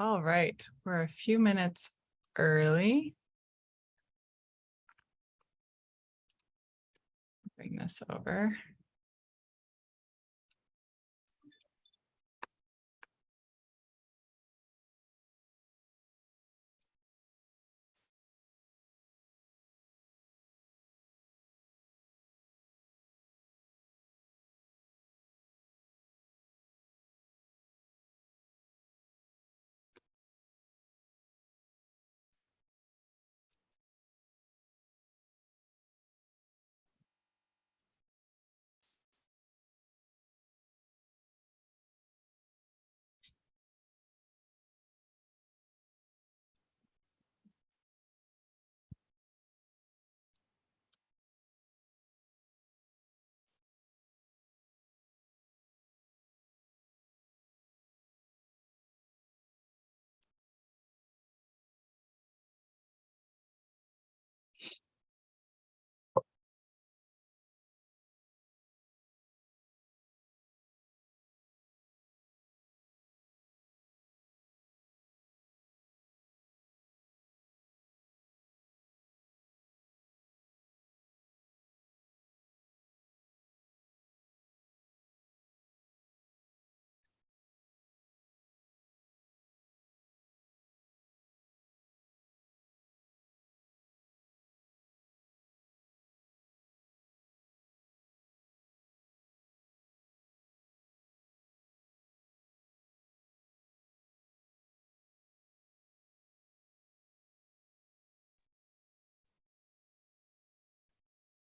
All right, we're a few minutes early. Bring this over.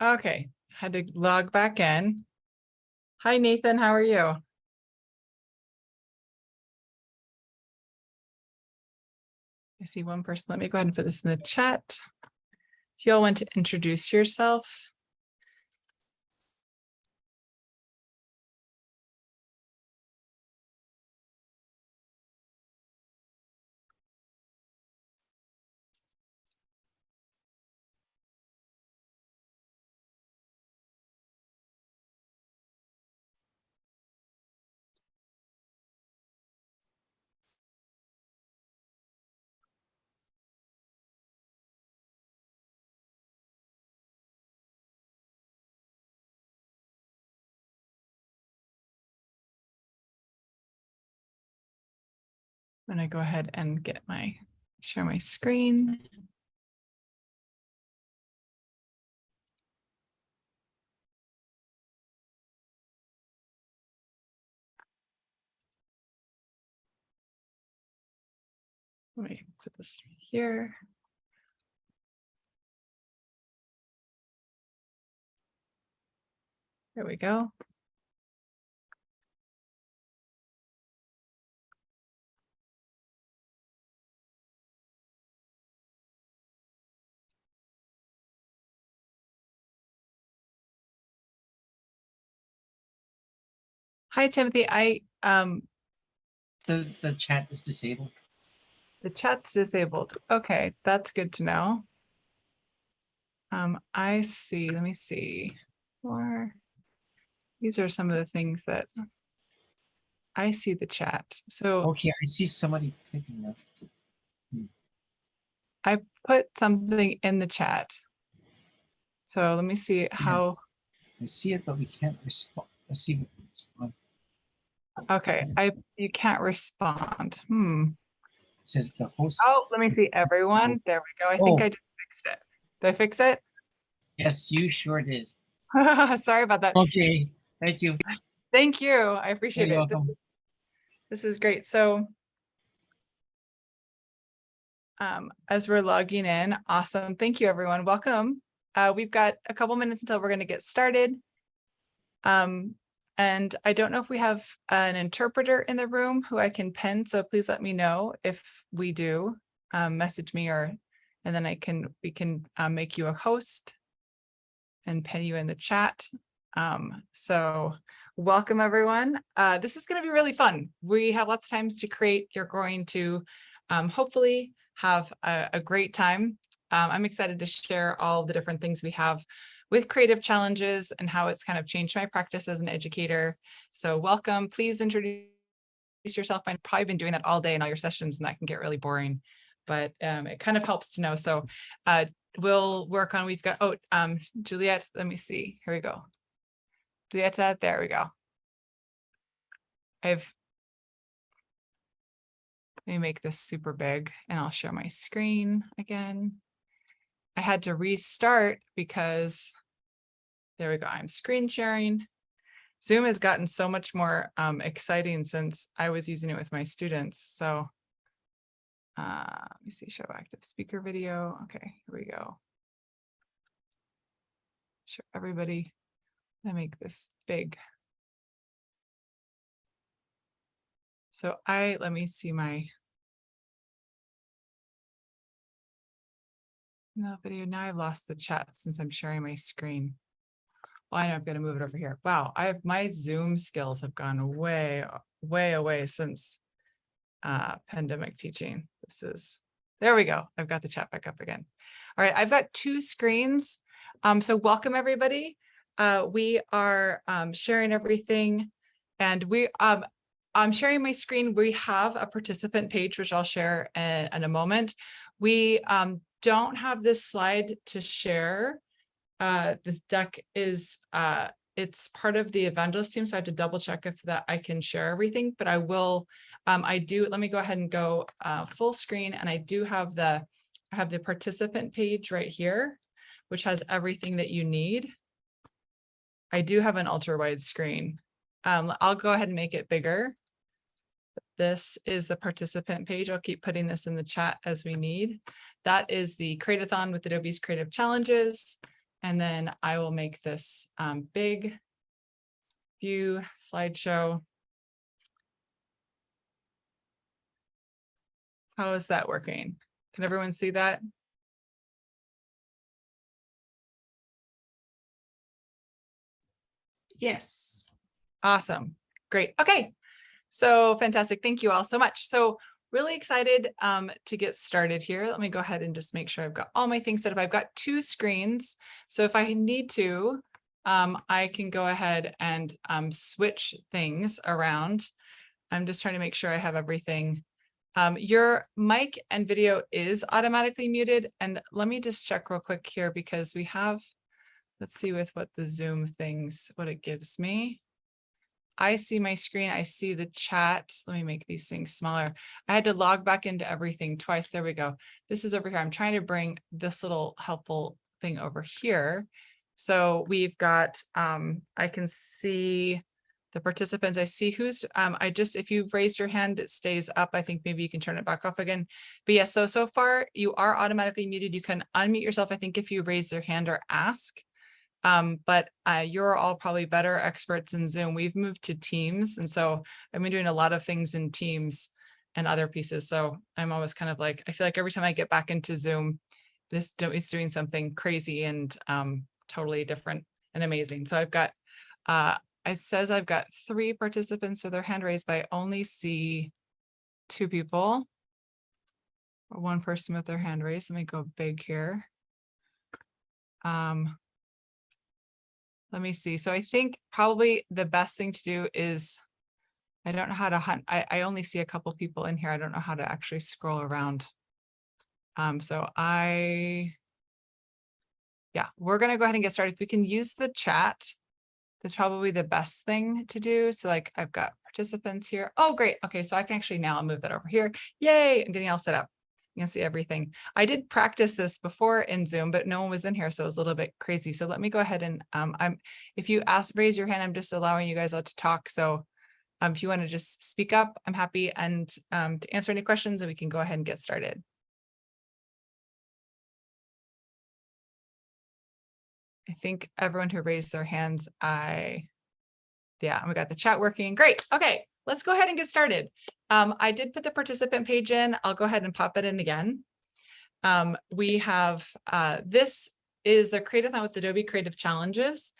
Okay, had to log back in. Hi, Nathan, how are you? I see one person. Let me go ahead and put this in the chat. If you all want to introduce yourself. I'm gonna go ahead and share my screen. Let me put this here. There we go. Hi, Timothy. The chat is disabled. The chat's disabled. Okay, that's good to know. I see. Let me see. These are some of the things that I see the chat. So Okay, I see somebody typing that. I put something in the chat. So let me see how. I see it, but we can't respond. Let's see. Okay, you can't respond. It says the host. Oh, let me see everyone. There we go. I think I just fixed it. Did I fix it? Yes, you sure did. Sorry about that. Okay, thank you. Thank you. I appreciate You're it. welcome. This is great. So as we're logging in, awesome. Thank you, everyone. Welcome. We've got a couple minutes until we're going to get started. And I don't know if we have an interpreter in the room who I can pin, so please let me know if we do. Message me and then we can make you a host and pin you in the chat. So welcome everyone. This is going to be really fun. We have lots of times to create. You're going to hopefully have a great time. I'm excited to share all the different things we have with creative challenges and how it's kind of changed my practice as an educator. So welcome. Please introduce yourself. I've probably been doing that all day in all your sessions, and that can get really boring, but it kind of helps to know. So we'll work on, we've got, Juliet, let me see. Here we go. Julieta, there we go. Let me make this super big and I'll share my screen again. I had to restart because there we go. I'm screen sharing. Zoom has gotten so much more exciting since I was using it with my students. So let me see, show active speaker video. Okay, here we go. Show everybody. I make this big. So let me see my video. Now I've lost the chat since I'm sharing my screen. Well, I'm going to move it over here. Wow, my Zoom skills have gone way, way away since pandemic teaching. There we go. I've got the chat back up again. All right, I've got two screens. So welcome everybody. We are sharing everything, and I'm sharing my screen. We have a participant page, which I'll share in a moment. We don't have this slide to share. This deck is, it's part of the evangelist team, so I have to double check if that I can share everything, but I will. Let me go ahead and go full screen, and I do have I have the participant page right here, which has everything that you need. I do have an ultra wide screen. I'll go ahead and make it bigger. This is the participant page. I'll keep putting this in the chat as we need. That is the Create-a-thon with Adobe's Creative Challenges. And then I will make this big view slideshow. How is that working? Can everyone see that? Yes. Awesome. Great. Okay. So fantastic. Thank you all so much. So really excited to get started here. Let me go ahead and just make sure I've got all my things set up. I've got two screens. So if I need to, I can go ahead and switch things around. I'm just trying to make sure I have everything. Your mic and video is automatically muted. And let me just check real quick here, because we have, let's see with what the Zoom things, what it gives me. I see my screen, I see the chat. Let me make these things smaller. I had to log back into everything twice. There we go. This is over here. I'm trying to bring this little helpful thing over here. So we've got, I can see the participants. I see who's, if you've raised your hand, it stays up. I think maybe you can turn it back off again. But yes, so far you are automatically muted. You can unmute yourself, I think, if you raise your hand or ask. But you're all probably better experts in Zoom. We've moved to Teams. And so I've been doing a lot of things in Teams and other pieces. So I'm always kind of like, I feel like every time I get back into Zoom, this is doing something crazy and totally different and amazing. So I've got, it says I've got 3 participants with their hand raised, but I only see 2 people or 1 person with their hand raised. Let me go big here. Let me see. So I think probably the best thing to do is, I don't know how to hunt. I only see a couple people in here. I don't know how to actually scroll around. Yeah, we're going to go ahead and get started. If we can use the chat, that's probably the best thing to do. So like I've got participants here. Oh, great. Okay, so I can actually now move that over here. Yay, I'm getting all set up. You can see everything. I did practice this before in Zoom, but no one was in here, so it was a little bit crazy. So let me go ahead and if you raise your hand, I'm just allowing you guys all to talk. So if you want to just speak up, I'm happy and to answer any questions, and we can go ahead and get started. I think everyone who raised their hands, we got the chat working. Great. Okay, let's go ahead and get started. I did put the participant page in. I'll go ahead and pop it in again. We have, this is the Create-a-thon with Adobe Creative Challenges.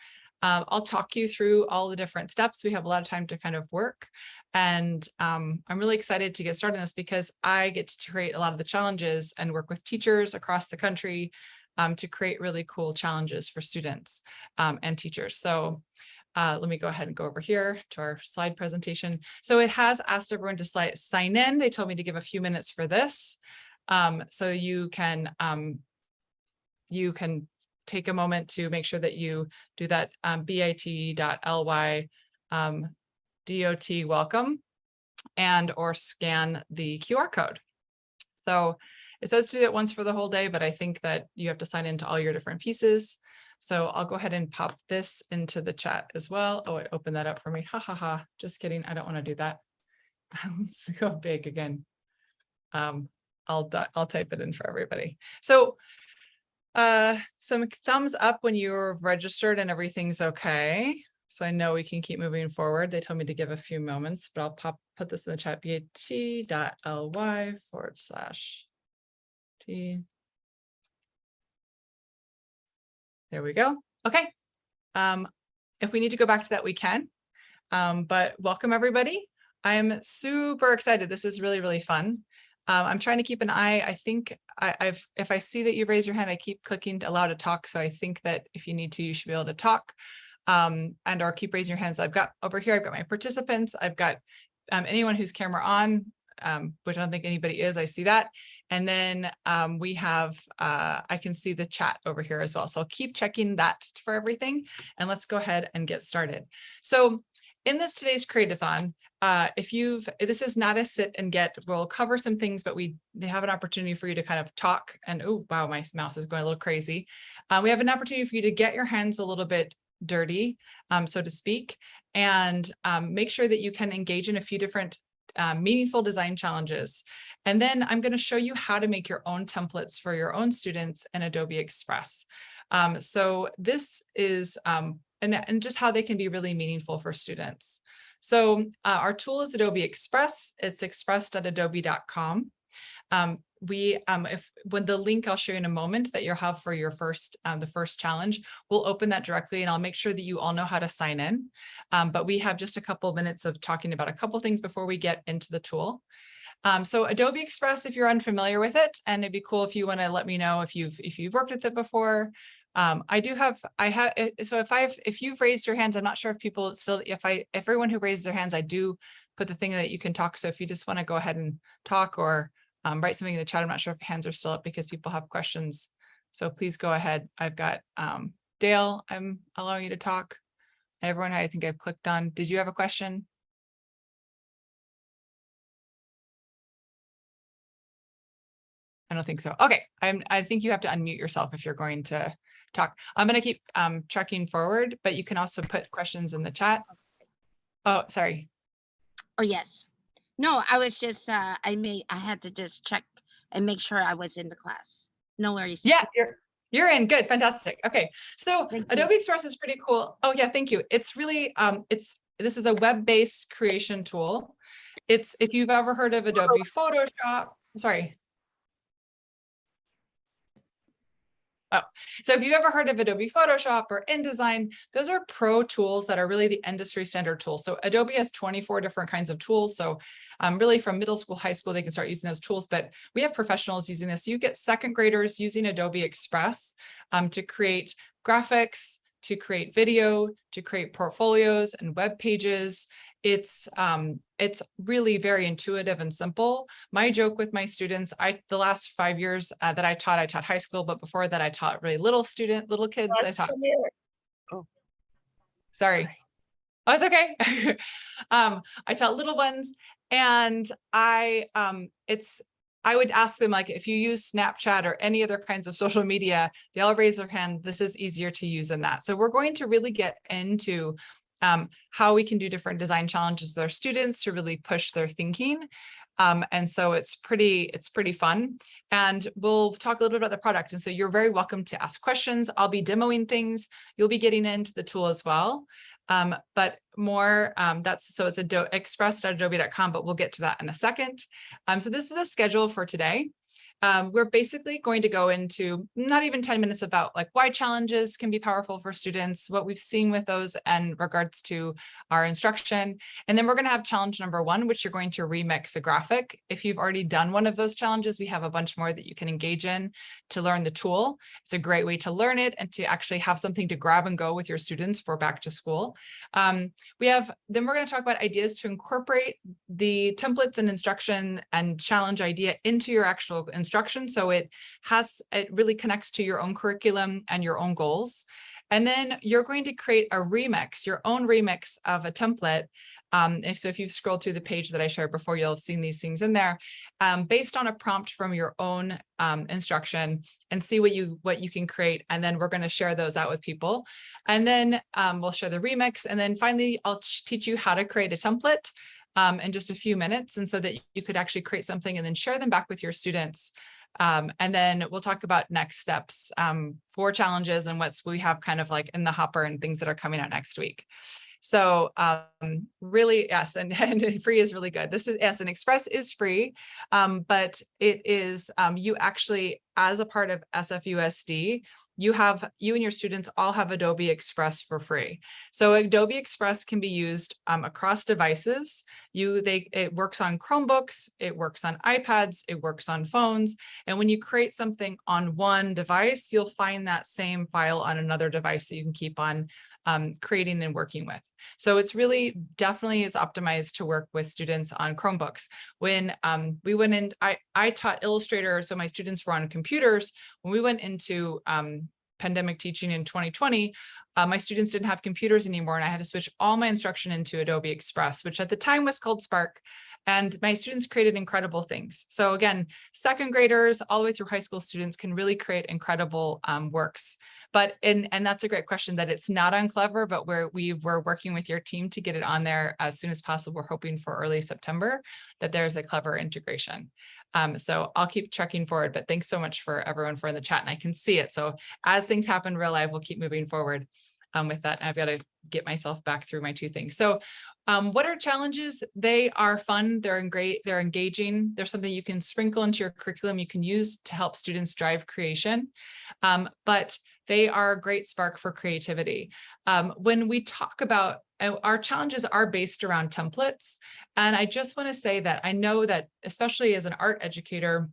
I'll talk you through all the different steps. We have a lot of time to kind of work. And I'm really excited to get started on this because I get to create a lot of the challenges and work with teachers across the country to create really cool challenges for students and teachers. So let me go ahead and go over here to our slide presentation. So it has asked everyone to sign in. They told me to give a few minutes for this. So you can take a moment to make sure that you do that bit.ly dot welcome and or scan the QR code. So it says to do that once for the whole day, but I think that you have to sign into all your different pieces. So I'll go ahead and pop this into the chat as well. Oh, it opened that up for me. Ha ha ha. Just kidding. I don't want to do that. Let's go big again. I'll type it in for everybody. So some thumbs up when you're registered and everything's okay. So I know we can keep moving forward. They told me to give a few moments, but I'll put this in the chat, bit.ly/T. There we go. Okay. If we need to go back to that, we can. But welcome everybody. I'm super excited. This is really, really fun. I'm trying to keep an eye. I think if I see that you raise your hand, I keep clicking allow to talk. So I think that if you need to, you should be able to talk and or keep raising your hands. I've got over here, I've got my participants. I've got anyone whose camera on, which I don't think anybody is. I see that. And then we have, I can see the chat over here as well. So I'll keep checking that for everything. And let's go ahead and get started. So in today's Create-a-thon, this is not a sit and get, we'll cover some things, but they have an opportunity for you to kind of talk and, oh, wow, my mouse is going a little crazy. We have an opportunity for you to get your hands a little bit dirty, so to speak, and make sure that you can engage in a few different meaningful design challenges. And then I'm going to show you how to make your own templates for your own students in Adobe Express. So this is, and just how they can be really meaningful for students. So our tool is Adobe Express. It's express.adobe.com. When the link I'll show you in a moment that you'll have for your first, the first challenge, we'll open that directly and I'll make sure that you all know how to sign in. But we have just a couple of minutes of talking about a couple of things before we get into the tool. So Adobe Express, if you're unfamiliar with it, and it'd be cool if you want to let me know if you've worked with it before. If you've raised your hands, I'm not sure if people still, if everyone who raises their hands, I do put the thing that you can talk. So if you just want to go ahead and talk or write something in the chat, I'm not sure if hands are still up because people have questions. So please go ahead. I've got Dale, I'm allowing you to talk. Everyone I think I've clicked on. Did you have a question? I don't think so. Okay, I think you have to unmute yourself if you're going to talk. I'm going to keep tracking forward, but you can also put questions in the chat. Oh, sorry. Oh, yes. No, I was just, I had to just check and make sure I was in the class. No worries. Yeah, you're in. Good. Fantastic. Okay. So Adobe you. Express is pretty cool. Oh yeah, thank you. It's really, this is a web-based creation tool. If you've ever heard of Adobe Photoshop, sorry. Oh, so if you've ever heard of Adobe Photoshop or InDesign, those are pro tools that are really the industry standard tools. So Adobe has 24 different kinds of tools. So really from middle school, high school, they can start using those tools, but we have professionals using this. You get second graders using Adobe Express to create graphics, to create video, to create portfolios and web pages. It's really very intuitive and simple. My joke with my students, the last 5 years that I taught high school, but before that I taught really little kids. I taught. Oh, sorry. Oh, it's okay. I taught little ones, and I would ask them, like, if you use Snapchat or any other kinds of social media, they all raise their hand. This is easier to use than that. So we're going to really get into how we can do different design challenges with our students to really push their thinking. And so it's pretty fun. And we'll talk a little bit about the product. And so you're very welcome to ask questions. I'll be demoing things. You'll be getting into the tool as well. But more, so it's express.adobe.com, but we'll get to that in a second. So this is a schedule for today. we're basically going to go into not even 10 minutes about like why challenges can be powerful for students, what we've seen with those in regards to our instruction. And then we're going to have challenge number 1, which you're going to remix a graphic. If you've already done one of those challenges, we have a bunch more that you can engage in to learn the tool. It's a great way to learn it and to actually have something to grab and go with your students for back to school. Then we're going to talk about ideas to incorporate the templates and instruction and challenge idea into your actual instruction, so it really connects to your own curriculum and your own goals. And then you're going to create a remix, your own remix of a template. If you've scrolled through the page that I shared before, you'll have seen these things in there, based on a prompt from your own instruction, and see what you can create. And then we're going to share those out with people. And then we'll share the remix. And then finally, I'll teach you how to create a template in just a few minutes, and so that you could actually create something and then share them back with your students. And then we'll talk about next steps for challenges and what's we have kind of like in the hopper and things that are coming out next week. So really, yes, and free is really good. This is, yes, and Express is free, but it is, you actually, as a part of SFUSD, you and your students all have Adobe Express for free. So Adobe Express can be used across devices. It works on Chromebooks, it works on iPads, it works on phones. And when you create something on one device, you'll find that same file on another device that you can keep on creating and working with. So it's really definitely is optimized to work with students on Chromebooks. When we went in, I taught Illustrator, so my students were on computers. When we went into pandemic teaching in 2020, my students didn't have computers anymore, and I had to switch all my instruction into Adobe Express, which at the time was called Spark. And my students created incredible things. So again, second graders all the way through high school students can really create incredible works. But and that's a great question, that it's not on Clever, but we're working with your team to get it on there as soon as possible. We're hoping for early September that there's a Clever integration. So I'll keep trekking forward, but thanks so much for everyone for in the chat, and I can see it. So as things happen real life, we'll keep moving forward with that. And I've got to get myself back through my 2 things. So what are challenges? They are fun. They're engaging. They're something you can sprinkle into your curriculum. You can use to help students drive creation. But they are a great spark for creativity. When we talk about our challenges are based around templates. And I just want to say that I know that, especially as an art educator,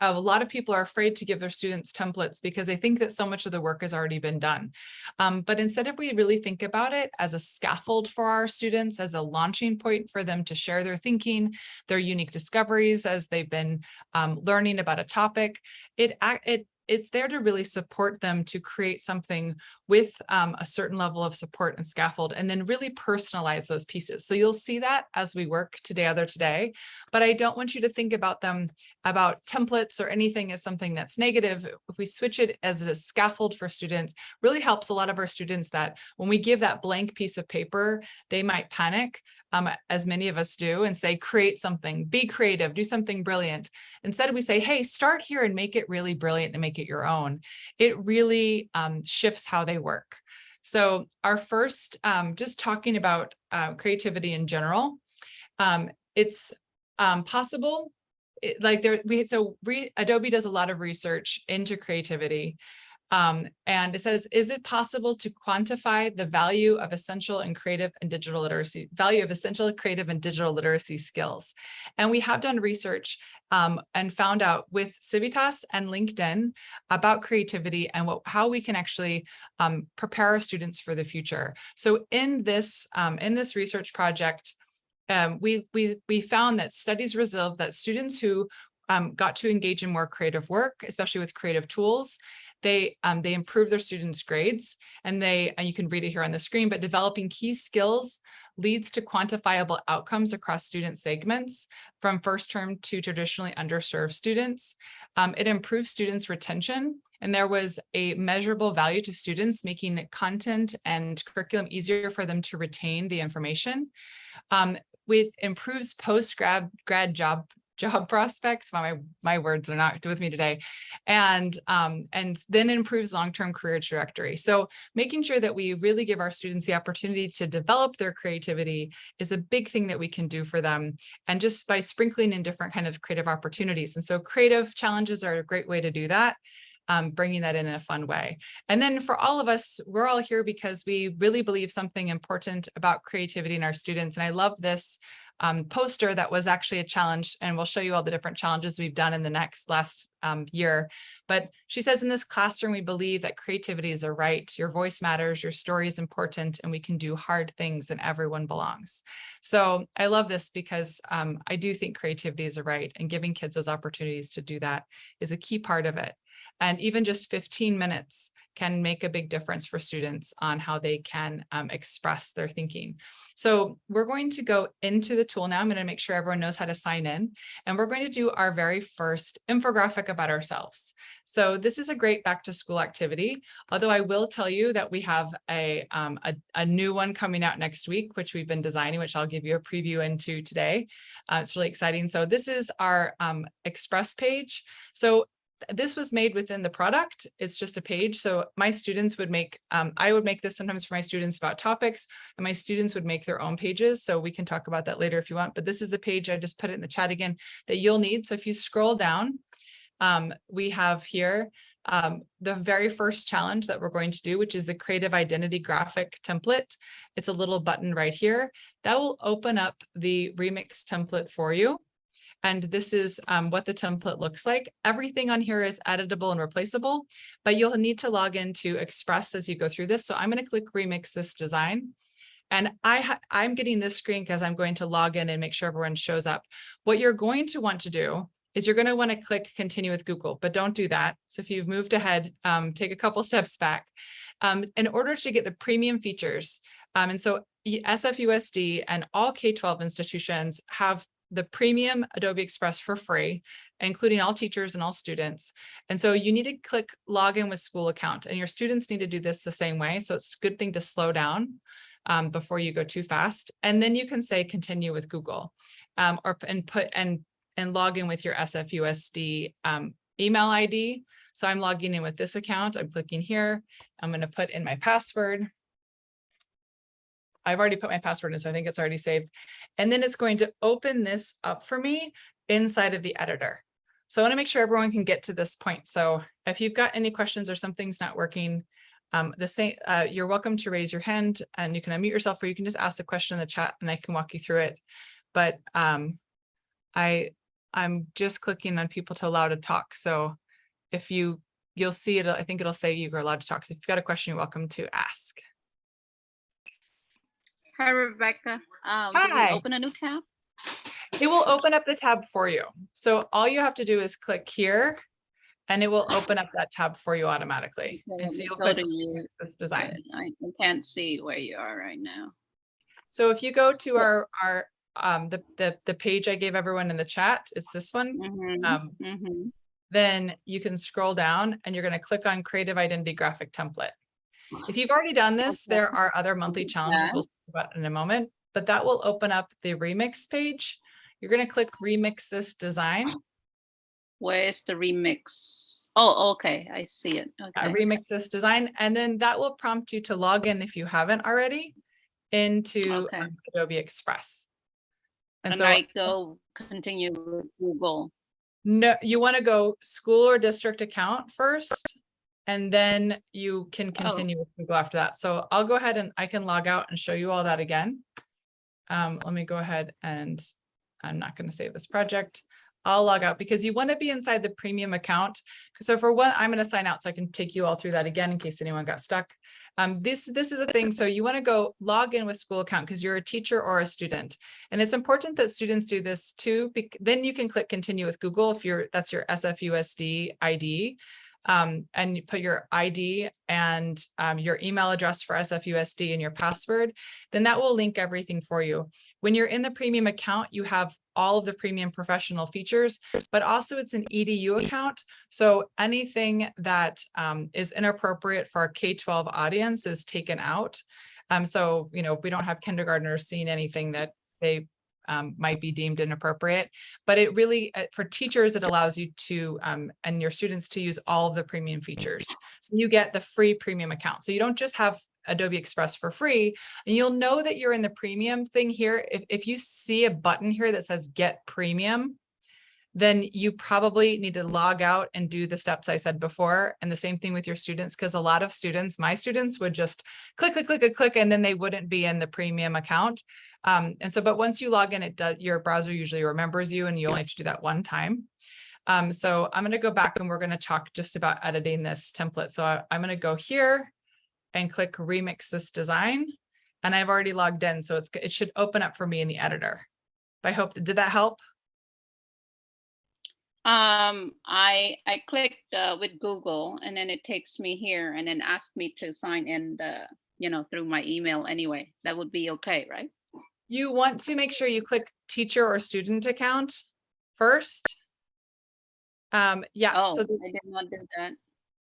a lot of people are afraid to give their students templates because they think that so much of the work has already been done. But instead, if we really think about it as a scaffold for our students, as a launching point for them to share their thinking, their unique discoveries as they've been learning about a topic, it's there to really support them to create something with a certain level of support and scaffold, and then really personalize those pieces. So you'll see that as we work today, but I don't want you to think about them, about templates or anything as something that's negative. If we switch it as a scaffold for students, really helps a lot of our students that when we give that blank piece of paper, they might panic, as many of us do, and say, create something, be creative, do something brilliant. Instead, we say, hey, start here and make it really brilliant and make it your own. It really shifts how they work. So our first, just talking about creativity in general, it's possible. Adobe does a lot of research into creativity. And it says, is it possible to quantify the value of essential creative and digital literacy skills? And we have done research and found out with Civitas and LinkedIn about creativity and how we can actually prepare our students for the future. So in this research project, we found that studies revealed that students who got to engage in more creative work, especially with creative tools, they improve their students' grades, and you can read it here on the screen, but developing key skills leads to quantifiable outcomes across student segments from first term to traditionally underserved students. It improves students' retention, and there was a measurable value to students, making content and curriculum easier for them to retain the information. It improves post-grad job job prospects. My words are not with me today, and then improves long-term career trajectory. So making sure that we really give our students the opportunity to develop their creativity is a big thing that we can do for them, and just by sprinkling in different kind of creative opportunities. And so creative challenges are a great way to do that. Bringing that in a fun way. And then for all of us, we're all here because we really believe something important about creativity in our students. And I love this poster that was actually a challenge, and we'll show you all the different challenges we've done in the last year. But she says, in this classroom, we believe that creativity is a right. Your voice matters, your story is important, and we can do hard things and everyone belongs. So I love this because I do think creativity is a right, and giving kids those opportunities to do that is a key part of it. And even just 15 minutes can make a big difference for students on how they can express their thinking. So we're going to go into the tool now. I'm going to make sure everyone knows how to sign in. And we're going to do our very first infographic about ourselves. So this is a great back to school activity, although I will tell you that we have a new one coming out next week, which we've been designing, which I'll give you a preview into today. It's really exciting. So this is our Express page. So this was made within the product. It's just a page. So my students would make, I would make this sometimes for my students about topics, and my students would make their own pages. So we can talk about that later if you want, but this is the page, I just put it in the chat again, that you'll need. So if you scroll down, we have here the very first challenge that we're going to do, which is the creative identity graphic template. It's a little button right here that will open up the remix template for you. And this is what the template looks like. Everything on here is editable and replaceable, but you'll need to log into Express as you go through this. So I'm going to click Remix This Design. And I'm getting this screen because I'm going to log in and make sure everyone shows up. What you're going to want to do is you're going to want to click Continue with Google, but don't do that. So if you've moved ahead, take a couple steps back. In order to get the premium features, and so SFUSD and all K-12 institutions have the premium Adobe Express for free, including all teachers and all students. And so you need to click Login with School Account, and your students need to do this the same way. So it's a good thing to slow down before you go too fast. And then you can say Continue with Google, and log in with your SFUSD email ID. So I'm logging in with this account. I'm clicking here. I'm going to put in my password. I've already put my password in, so I think it's already saved. And then it's going to open this up for me inside of the editor. So I want to make sure everyone can get to this point. So if you've got any questions or something's not working, you're welcome to raise your hand, and you can unmute yourself, or you can just ask the question in the chat and I can walk you through it. But I'm just clicking on people to allow to talk. So if you'll see it, I think it'll say you're allowed to talk. So if you've got a question, you're welcome to ask. Hi, Rebecca. Do we Hi. open a new tab? It will open up the tab for you. So all you have to do is click here, and it will open up that tab for you automatically. Okay, And so let me you'll go click to you. this design. Good. I can't see where you are right now. So if you go to So- the page I gave everyone in the chat, it's this one. Then you can scroll down, and you're going to click on Creative Identity Graphic Template. If you've already done this, Okay. there are other monthly challenges Yeah. we'll talk about in a moment, but that will open up the remix page. You're going to click Remix This Design. Where's the remix? Oh, okay. I see it. Okay. Remix This Design, and then that will prompt you to log in, if you haven't already, into Okay. Adobe Express. And And so I go continue with Google. no, you want to go school or district account first, and then you can continue with Google after that. So I'll go ahead and I can log out and show you all that again. Let me go ahead, and I'm not going to save this project. I'll log out because you want to be inside the premium account. So for one, I'm going to sign out so I can take you all through that again in case anyone got stuck. This is a thing. So you want to go log in with school account because you're a teacher or a student. And it's important that students do this too. Then you can click Continue with Google if that's your SFUSD ID. And you put your ID and your email address for SFUSD and your password, then that will link everything for you. When you're in the premium account, you have all of the premium professional features, but also it's an EDU account. So anything that is inappropriate for our K-12 audience is taken out. So, we don't have kindergartners seeing anything that they might be deemed inappropriate. But it really, for teachers, it allows you to, and your students to use all of the premium features. So you get the free premium account. So you don't just have Adobe Express for free, and you'll know that you're in the premium thing here. If you see a button here that says get premium, then you probably need to log out and do the steps I said before. And the same thing with your students, because a lot of students, my students, would just click, click, click, click, click, and then they wouldn't be in the premium account. And so, but once you log in, it does, your browser usually remembers you, and you only have to do that one time. So I'm going to go back and we're going to talk just about editing this template. So I'm going to go here and click remix this design. And I've already logged in, so it should open up for me in the editor. I hope, did that help? I clicked with Google, and then it takes me here and then asked me to sign in through my email anyway. That would be okay, right? You want to make sure you click teacher or student account first. Yeah. Oh, So I did not do that.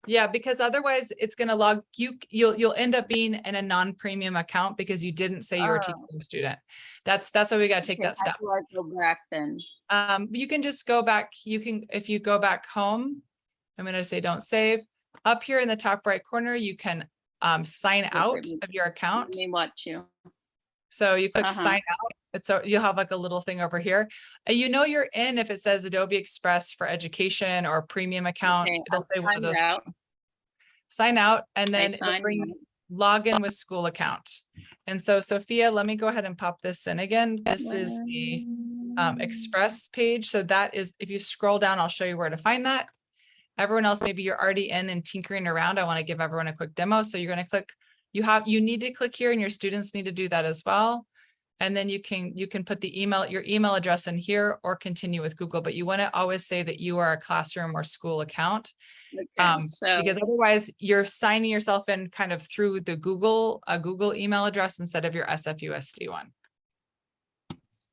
yeah, because otherwise it's going to log you'll end up being in a non-premium account because you didn't say you were a teacher or student. That's why we got to take that step. How do I go back then? You can just go back. If you go back home, I'm going to say don't save. Up here in the top right corner, you can sign out of your account. Let me watch you. So you click sign out. So you'll have like a little thing over here. You know you're in if it says Adobe Express for education or premium account. Okay, It'll say one of those. out. Sign out, and then it'll sign bring in. login with school account. And so Sophia, let me go ahead and pop this in again. This is the Express page. So that is, if you scroll down, I'll show you where to find that. Everyone else, maybe you're already in and tinkering around. I want to give everyone a quick demo. So you're going to click, you need to click here, and your students need to do that as well. And then you can put your email address in here or continue with Google, but you want to always say that you are a classroom or school account. Okay, Because otherwise you're signing yourself in kind of through the Google email address instead of your SFUSD one.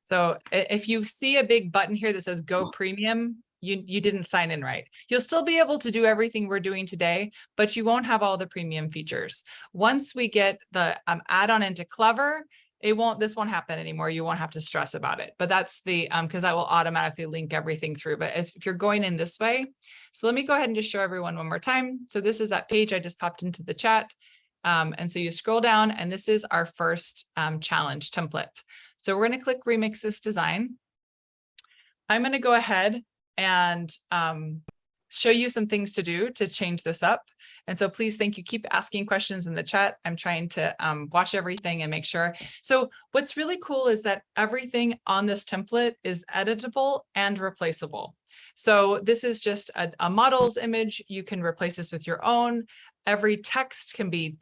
So if you see a big button here that says go premium, you didn't sign in right. You'll still be able to do everything we're doing today, but you won't have all the premium features. Once we get the add-on into Clever, this won't happen anymore. You won't have to stress about it, but that's the, because that will automatically link everything through. But if you're going in this way, so let me go ahead and just show everyone one more time. So this is that page I just popped into the chat. And so you scroll down, and this is our first challenge template. So we're going to click remix this design. I'm going to go ahead and show you some things to do to change this up. And so please, thank you. Keep asking questions in the chat. I'm trying to watch everything and make sure. So what's really cool is that everything on this template is editable and replaceable. So this is just a model's image. You can replace this with your own. Every text can be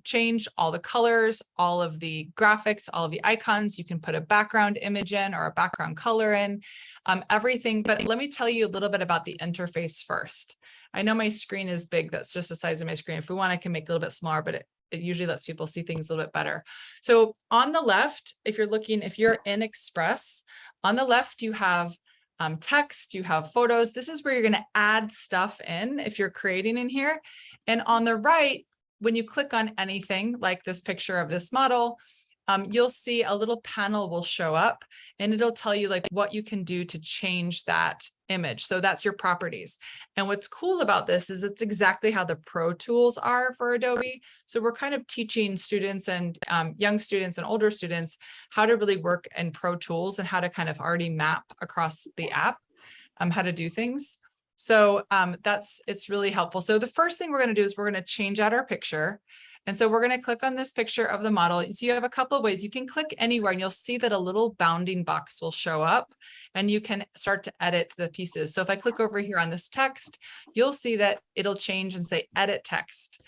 changed, all the colors, all of the graphics, all of the icons. You can put a background image in or a background color in, everything. But let me tell you a little bit about the interface first. I know my screen is big. That's just the size of my screen. If we want, I can make it a little bit smaller, but it usually lets people see things a little bit better. So on the left, if you're in Express, on the left, you have text, you have photos. This is where you're going to add stuff in if you're creating in here. And on the right, when you click on anything like this picture of this model, you'll see a little panel will show up, and it'll tell you like what you can do to change that image. So that's your properties. And what's cool about this is it's exactly how the pro tools are for Adobe. So we're kind of teaching students and young students and older students how to really work in pro tools and how to kind of already map across the app, how to do things. So it's really helpful. So the first thing we're going to do is we're going to change out our picture. And so we're going to click on this picture of the model. So you have a couple of ways. You can click anywhere, and you'll see that a little bounding box will show up, and you can start to edit the pieces. So if I click over here on this text, you'll see that it'll change and say edit text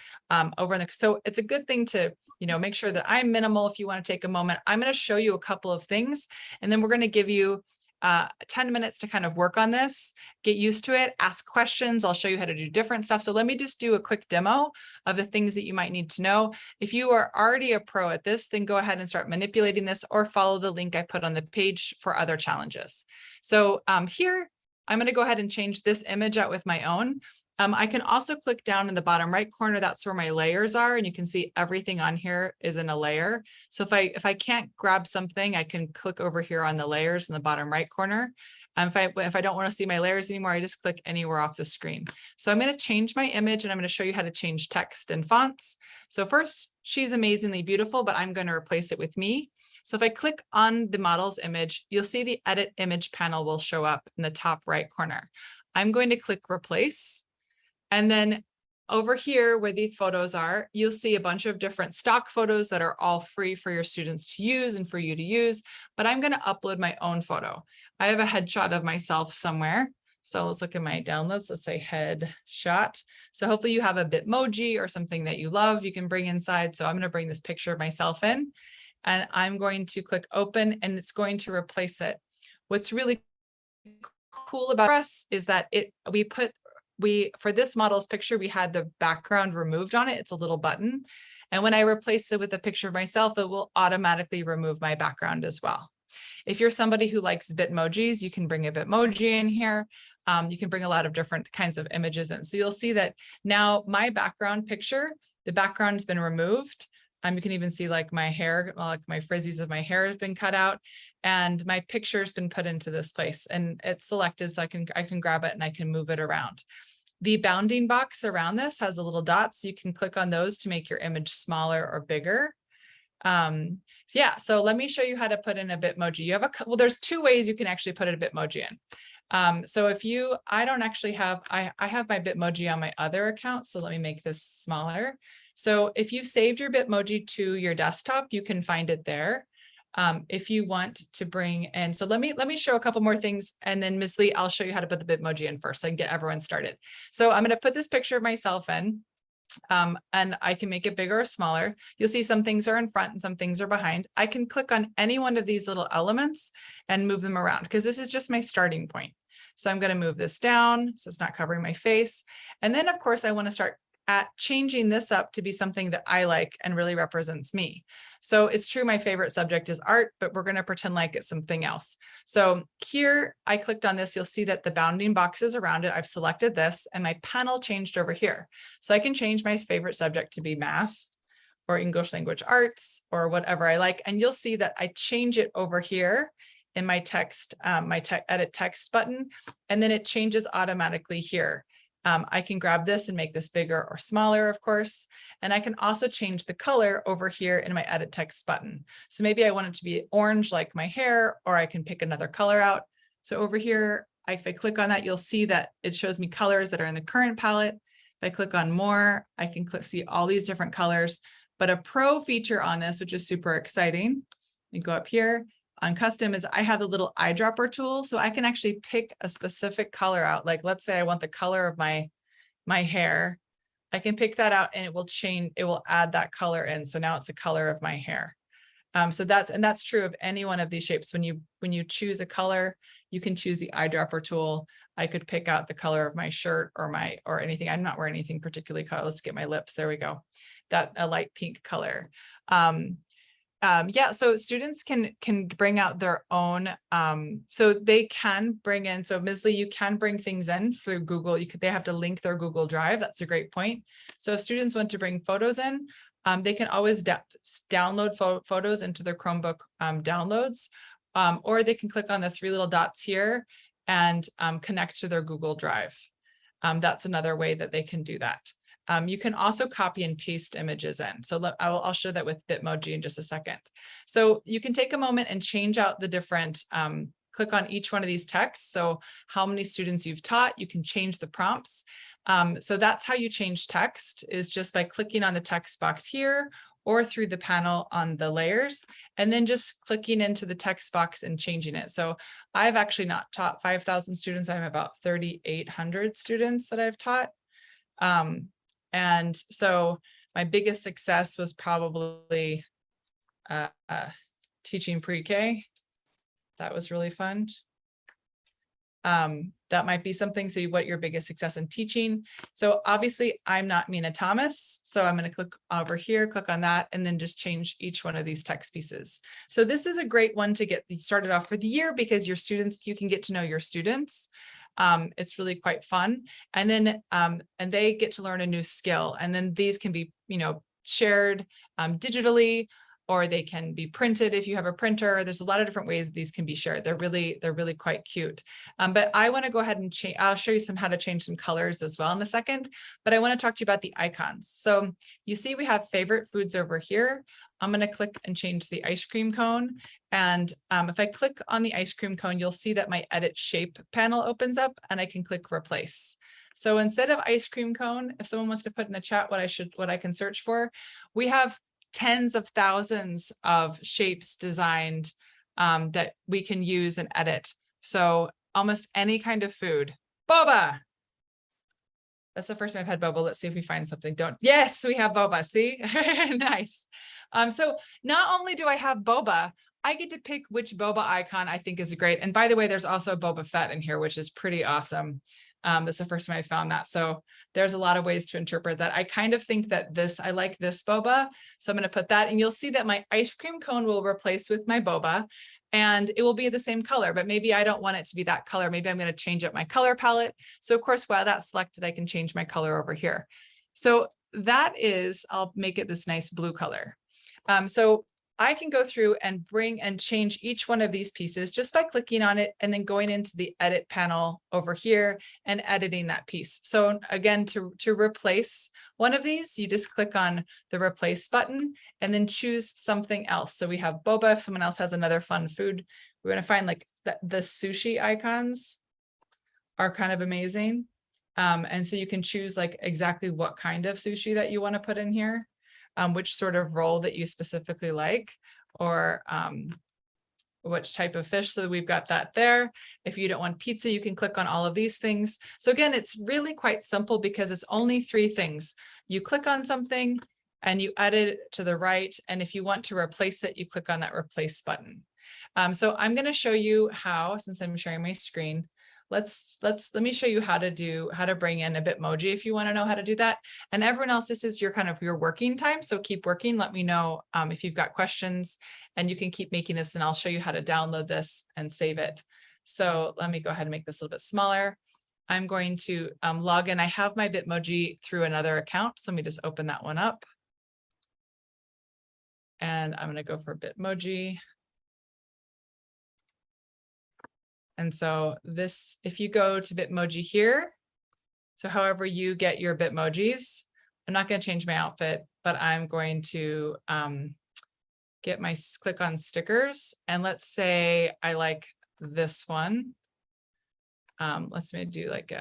over in the, so it's a good thing to, make sure that I'm minimal. If you want to take a moment, I'm going to show you a couple of things, and then we're going to give you 10 minutes to kind of work on this, get used to it, ask questions. I'll show you how to do different stuff. So let me just do a quick demo of the things that you might need to know. If you are already a pro at this, then go ahead and start manipulating this, or follow the link I put on the page for other challenges. So here, I'm going to go ahead and change this image out with my own. I can also click down in the bottom right corner. That's where my layers are. And you can see everything on here is in a layer. So if I can't grab something, I can click over here on the layers in the bottom right corner. If I don't want to see my layers anymore, I just click anywhere off the screen. So I'm going to change my image and I'm going to show you how to change text and fonts. So first, she's amazingly beautiful, but I'm going to replace it with me. So if I click on the model's image, you'll see the edit image panel will show up in the top right corner. I'm going to click replace. And then over here where the photos are, you'll see a bunch of different stock photos that are all free for your students to use and for you to use, but I'm going to upload my own photo. I have a headshot of myself somewhere. So let's look at my downloads. Let's say headshot. So hopefully you have a Bitmoji or something that you love, you can bring inside. So I'm going to bring this picture of myself in and I'm going to click open and it's going to replace it. What's really cool about us is that for this model's picture, we had the background removed on it. It's a little button. And when I replace it with a picture of myself, it will automatically remove my background as well. If you're somebody who likes Bitmojis, you can bring a Bitmoji in here. You can bring a lot of different kinds of images in. So you'll see that now my background picture, the background's been removed. You can even see like my hair, like my frizzies of my hair have been cut out and my picture's been put into this place and it's selected so I can grab it and I can move it around. The bounding box around this has a little dots. You can click on those to make your image smaller or bigger. Yeah, so let me show you how to put in a Bitmoji. You have well, there's two ways you can actually put a Bitmoji in. So if I don't actually have, I have my Bitmoji on my other account. So let me make this smaller. So if you've saved your Bitmoji to your desktop, you can find it there. If you want to bring in, so let me show a couple more things and then Ms. Lee, I'll show you how to put the Bitmoji in first so I can get everyone started. So I'm going to put this picture of myself in and I can make it bigger or smaller. You'll see some things are in front and some things are behind. I can click on any one of these little elements and move them around because this is just my starting point. So I'm going to move this down so it's not covering my face. And then of course I want to start changing this up to be something that I like and really represents me. So it's true, my favorite subject is art, but we're going to pretend like it's something else. So here I clicked on this, you'll see that the bounding boxes around it, I've selected this and my panel changed over here. So I can change my favorite subject to be math or English language arts or whatever I like. And you'll see that I change it over here in my text, edit text button, and then it changes automatically here. I can grab this and make this bigger or smaller, of course, and I can also change the color over here in my edit text button. So maybe I want it to be orange like my hair, or I can pick another color out. So over here, if I click on that, you'll see that it shows me colors that are in the current palette. If I click on more, I can see all these different colors, but a pro feature on this, which is super exciting, you go up here. On custom is I have a little eyedropper tool, so I can actually pick a specific color out. Like let's say I want the color of my hair. I can pick that out and it will change, it will add that color in. So now it's the color of my hair. So that's true of any one of these shapes. When you choose a color, you can choose the eyedropper tool. I could pick out the color of my shirt or anything. I'm not wearing anything particularly color. Let's get my lips. There we go. That a light pink color. Yeah, so students can bring out their own, so they can bring in, so Ms. Lee, you can bring things in through Google. They have to link their Google Drive. That's a great point. So if students want to bring photos in, they can always download photos into their Chromebook downloads, or they can click on the three little dots here and connect to their Google Drive. That's another way that they can do that. You can also copy and paste images in. So I'll show that with Bitmoji in just a second. So you can take a moment and change out the different, click on each one of these texts. So how many students you've taught, you can change the prompts. So that's how you change text, is just by clicking on the text box here or through the panel on the layers, and then just clicking into the text box and changing it. So I've actually not taught 5,000 students. I have about 3,800 students that I've taught. And so my biggest success was probably teaching pre-K. That was really fun. That might be something. So what your biggest success in teaching? So obviously I'm not Mina Thomas. So I'm going to click over here, click on that, and then just change each one of these text pieces. So this is a great one to get started off for the year because your students, you can get to know your students. It's really quite fun. And then, and they get to learn a new skill. And then these can be, shared digitally, or they can be printed if you have a printer. There's a lot of different ways that these can be shared. They're really quite cute. But I want to go ahead and change. I'll show you how to change some colors as well in a second. But I want to talk to you about the icons. So you see we have favorite foods over here. I'm going to click and change the ice cream cone. And if I click on the ice cream cone, you'll see that my edit shape panel opens up and I can click replace. So instead of ice cream cone, if someone wants to put in the chat what I can search for, we have tens of thousands of shapes designed that we can use and edit. So almost any kind of food. Boba. That's the first time I've had boba. Let's see if we find something. Yes, we have boba. See, nice. So not only do I have boba, I get to pick which boba icon I think is great. And by the way, there's also Boba Fett in here, which is pretty awesome. That's the first time I found that. So there's a lot of ways to interpret that. I kind of think that I like this boba. So I'm going to put that, and you'll see that my ice cream cone will replace with my boba, and it will be the same color, but maybe I don't want it to be that color. Maybe I'm going to change up my color palette. So of course, while that's selected, I can change my color over here. So I'll make it this nice blue color. So I can go through and bring and change each one of these pieces just by clicking on it and then going into the edit panel over here and editing that piece. So again, to replace one of these, you just click on the replace button and then choose something else. So we have boba. If someone else has another fun food, we're going to find like the sushi icons are kind of amazing. And so you can choose like exactly what kind of sushi that you want to put in here. Which sort of roll that you specifically like, or which type of fish. So we've got that there. If you don't want pizza, you can click on all of these things. So again, it's really quite simple because it's only 3 things. You click on something and you edit it to the right. And if you want to replace it, you click on that replace button. So I'm going to show you how, since I'm sharing my screen, let me show you how to bring in a Bitmoji if you want to know how to do that. And everyone else, this is your working time. So keep working. Let me know if you've got questions, and you can keep making this, and I'll show you how to download this and save it. So let me go ahead and make this a little bit smaller. I'm going to log in. I have my Bitmoji through another account. So let me just open that one up. And I'm going to go for Bitmoji. And so if you go to Bitmoji here, so however you get your Bitmojis, I'm not going to change my outfit, but I'm going to click on stickers. And let's say I like this one. Let's do like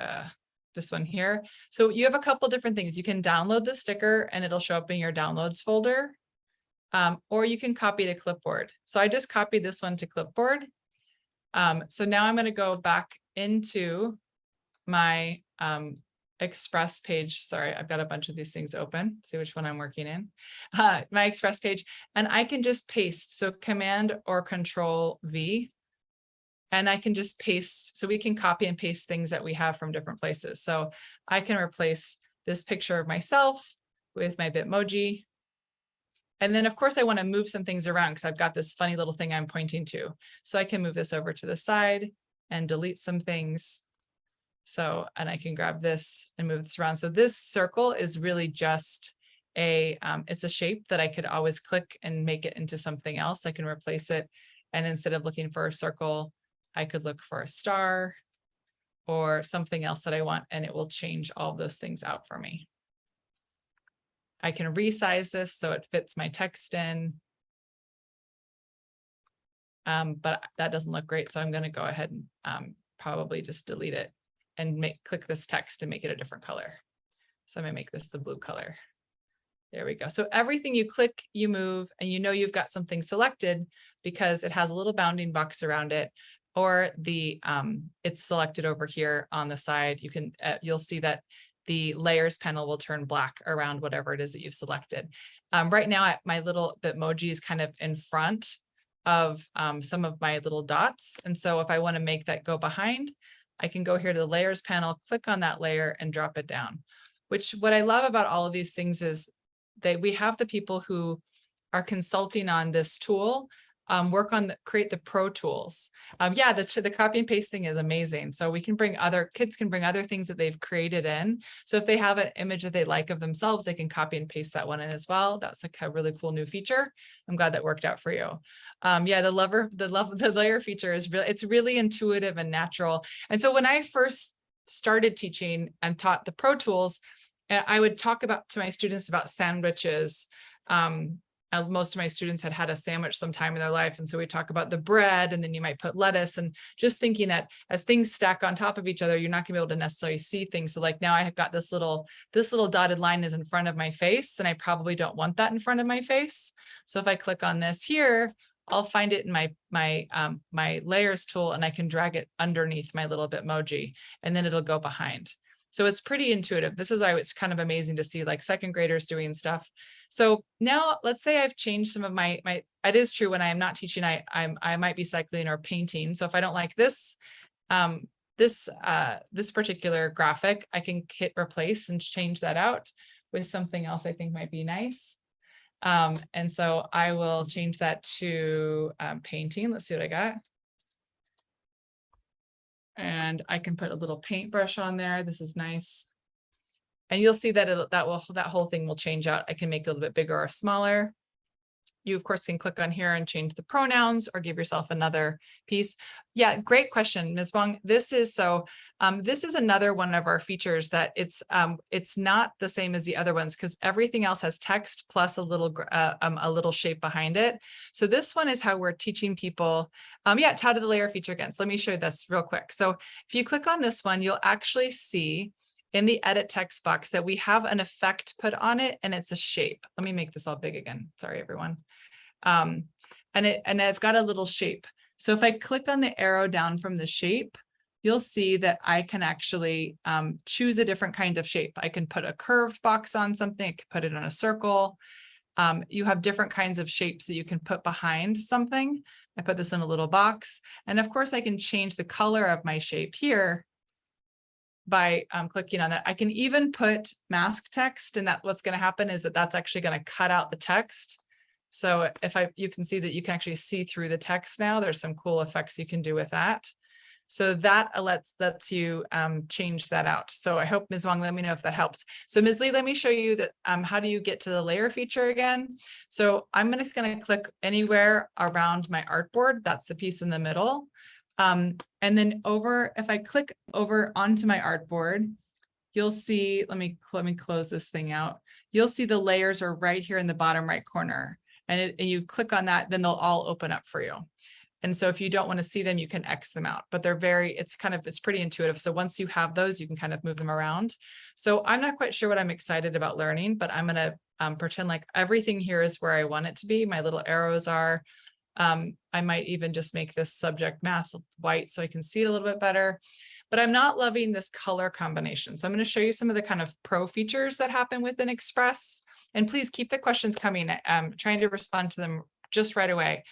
this one here. So you have a couple different things. You can download the sticker and it'll show up in your downloads folder, or you can copy to clipboard. So I just copied this one to clipboard. So now I'm going to go back into my Express page. Sorry, I've got a bunch of these things open. See which one I'm working in. My Express page, and I can just paste. So Command or Control V, and I can just paste. So we can copy and paste things that we have from different places. So I can replace this picture of myself with my Bitmoji. And then of course I want to move some things around because I've got this funny little thing I'm pointing to. So I can move this over to the side and delete some things. So, and I can grab this and move this around. So this circle is really just it's a shape that I could always click and make it into something else. I can replace it. And instead of looking for a circle, I could look for a star or something else that I want, and it will change all those things out for me. I can resize this so it fits my text in. But that doesn't look great. So I'm going to go ahead and probably just delete it and click this text and make it a different color. So I'm going to make this the blue color. There we go. So everything you click, you move, and you know you've got something selected because it has a little bounding box around it, or it's selected over here on the side. You'll see that the layers panel will turn black around whatever it is that you've selected. Right now, my little Bitmoji is kind of in front of some of my little dots. And so if I want to make that go behind, I can go here to the layers panel, click on that layer and drop it down. What I love about all of these things is that we have the people who are consulting on this tool work on create the Pro Tools. Yeah, the copy and paste thing is amazing. So we can bring kids can bring other things that they've created in. So if they have an image that they like of themselves, they can copy and paste that one in as well. That's like a really cool new feature. I'm glad that worked out for you. Yeah, the layer feature is it's really intuitive and natural. And so when I first started teaching and taught the Pro Tools, I would talk to my students about sandwiches. Most of my students had had a sandwich sometime in their life. And so we talk about the bread, and then you might put lettuce, and just thinking that as things stack on top of each other, you're not gonna be able to necessarily see things. So like now I have got this little dotted line is in front of my face, and I probably don't want that in front of my face. So if I click on this here, I'll find it in my layers tool, and I can drag it underneath my little Bitmoji, and then it'll go behind. So it's pretty intuitive. This is why it's kind of amazing to see like second graders doing stuff. So now let's say I've changed some of it is true when I am not teaching, I might be cycling or painting. So if I don't like this particular graphic, I can hit replace and change that out with something else I think might be nice. And so I will change that to painting. Let's see what I got. And I can put a little paintbrush on there. This is nice. And you'll see that that whole thing will change out. I can make it a little bit bigger or smaller. You of course can click on here and change the pronouns or give yourself another piece. Yeah, great question, Ms. Wong. This is another one of our features that it's not the same as the other ones because everything else has text plus a little shape behind it. So this one is how we're teaching people. Yeah, touted the layer feature again. So let me show you this real quick. So if you click on this one, you'll actually see in the edit text box that we have an effect put on it, and it's a shape. Let me make this all big again. Sorry, everyone. And I've got a little shape. So if I click on the arrow down from the shape, you'll see that I can actually choose a different kind of shape. I can put a curved box on something, I can put it on a circle. You have different kinds of shapes that you can put behind something. I put this in a little box. And of course I can change the color of my shape here by clicking on that. I can even put mask text, and what's going to happen is that's actually going to cut out the text. So you can see that you can actually see through the text now. There's some cool effects you can do with that. So that lets you change that out. So I hope Ms. Wong, let me know if that helps. So Ms. Lee, let me show you that how do you get to the layer feature again? So I'm gonna click anywhere around my artboard. That's the piece in the middle. And then if I click over onto my artboard, you'll see, let me close this thing out. You'll see the layers are right here in the bottom right corner. And you click on that, then they'll all open up for you. And so if you don't want to see them, you can X them out, but it's pretty intuitive. So once you have those, you can kind of move them around. So I'm not quite sure what I'm excited about learning, but I'm going to pretend like everything here is where I want it to be. My little arrows are. I might even just make this subject math white so I can see it a little bit better, but I'm not loving this color combination. So I'm going to show you some of the kind of pro features that happen within Express, and please keep the questions coming. I'm trying to respond to them just right away.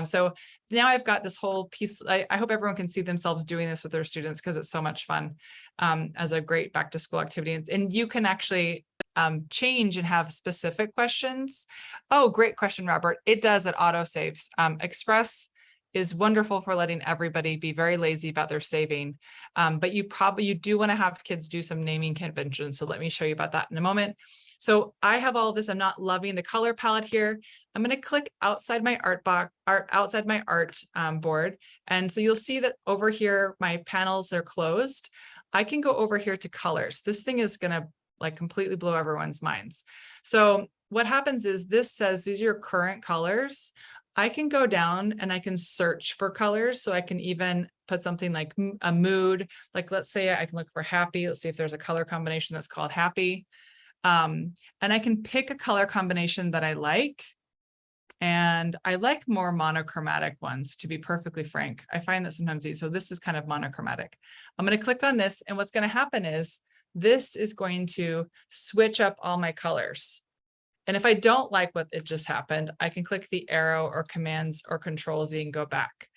So now I've got this whole piece. I hope everyone can see themselves doing this with their students because it's so much fun as a great back to school activity. And you can actually change and have specific questions. Oh, great question, Robert. It does, it auto saves. Express is wonderful for letting everybody be very lazy about their saving. But you do want to have kids do some naming conventions. So let me show you about that in a moment. So I have all this. I'm not loving the color palette here. I'm going to click outside my board. And so you'll see that over here, my panels are closed. I can go over here to colors. This thing is going to like completely blow everyone's minds. So what happens is this says these are your current colors. I can go down and I can search for colors. So I can even put something like a mood. Like let's say I can look for happy. Let's see if there's a color combination that's called happy. And I can pick a color combination that I like. And I like more monochromatic ones, to be perfectly frank. I find that sometimes so this is kind of monochromatic. I'm going to click on this, and what's going to happen is this is going to switch up all my colors. And if I don't like what it just happened, I can click the arrow or commands or Control Z and go back.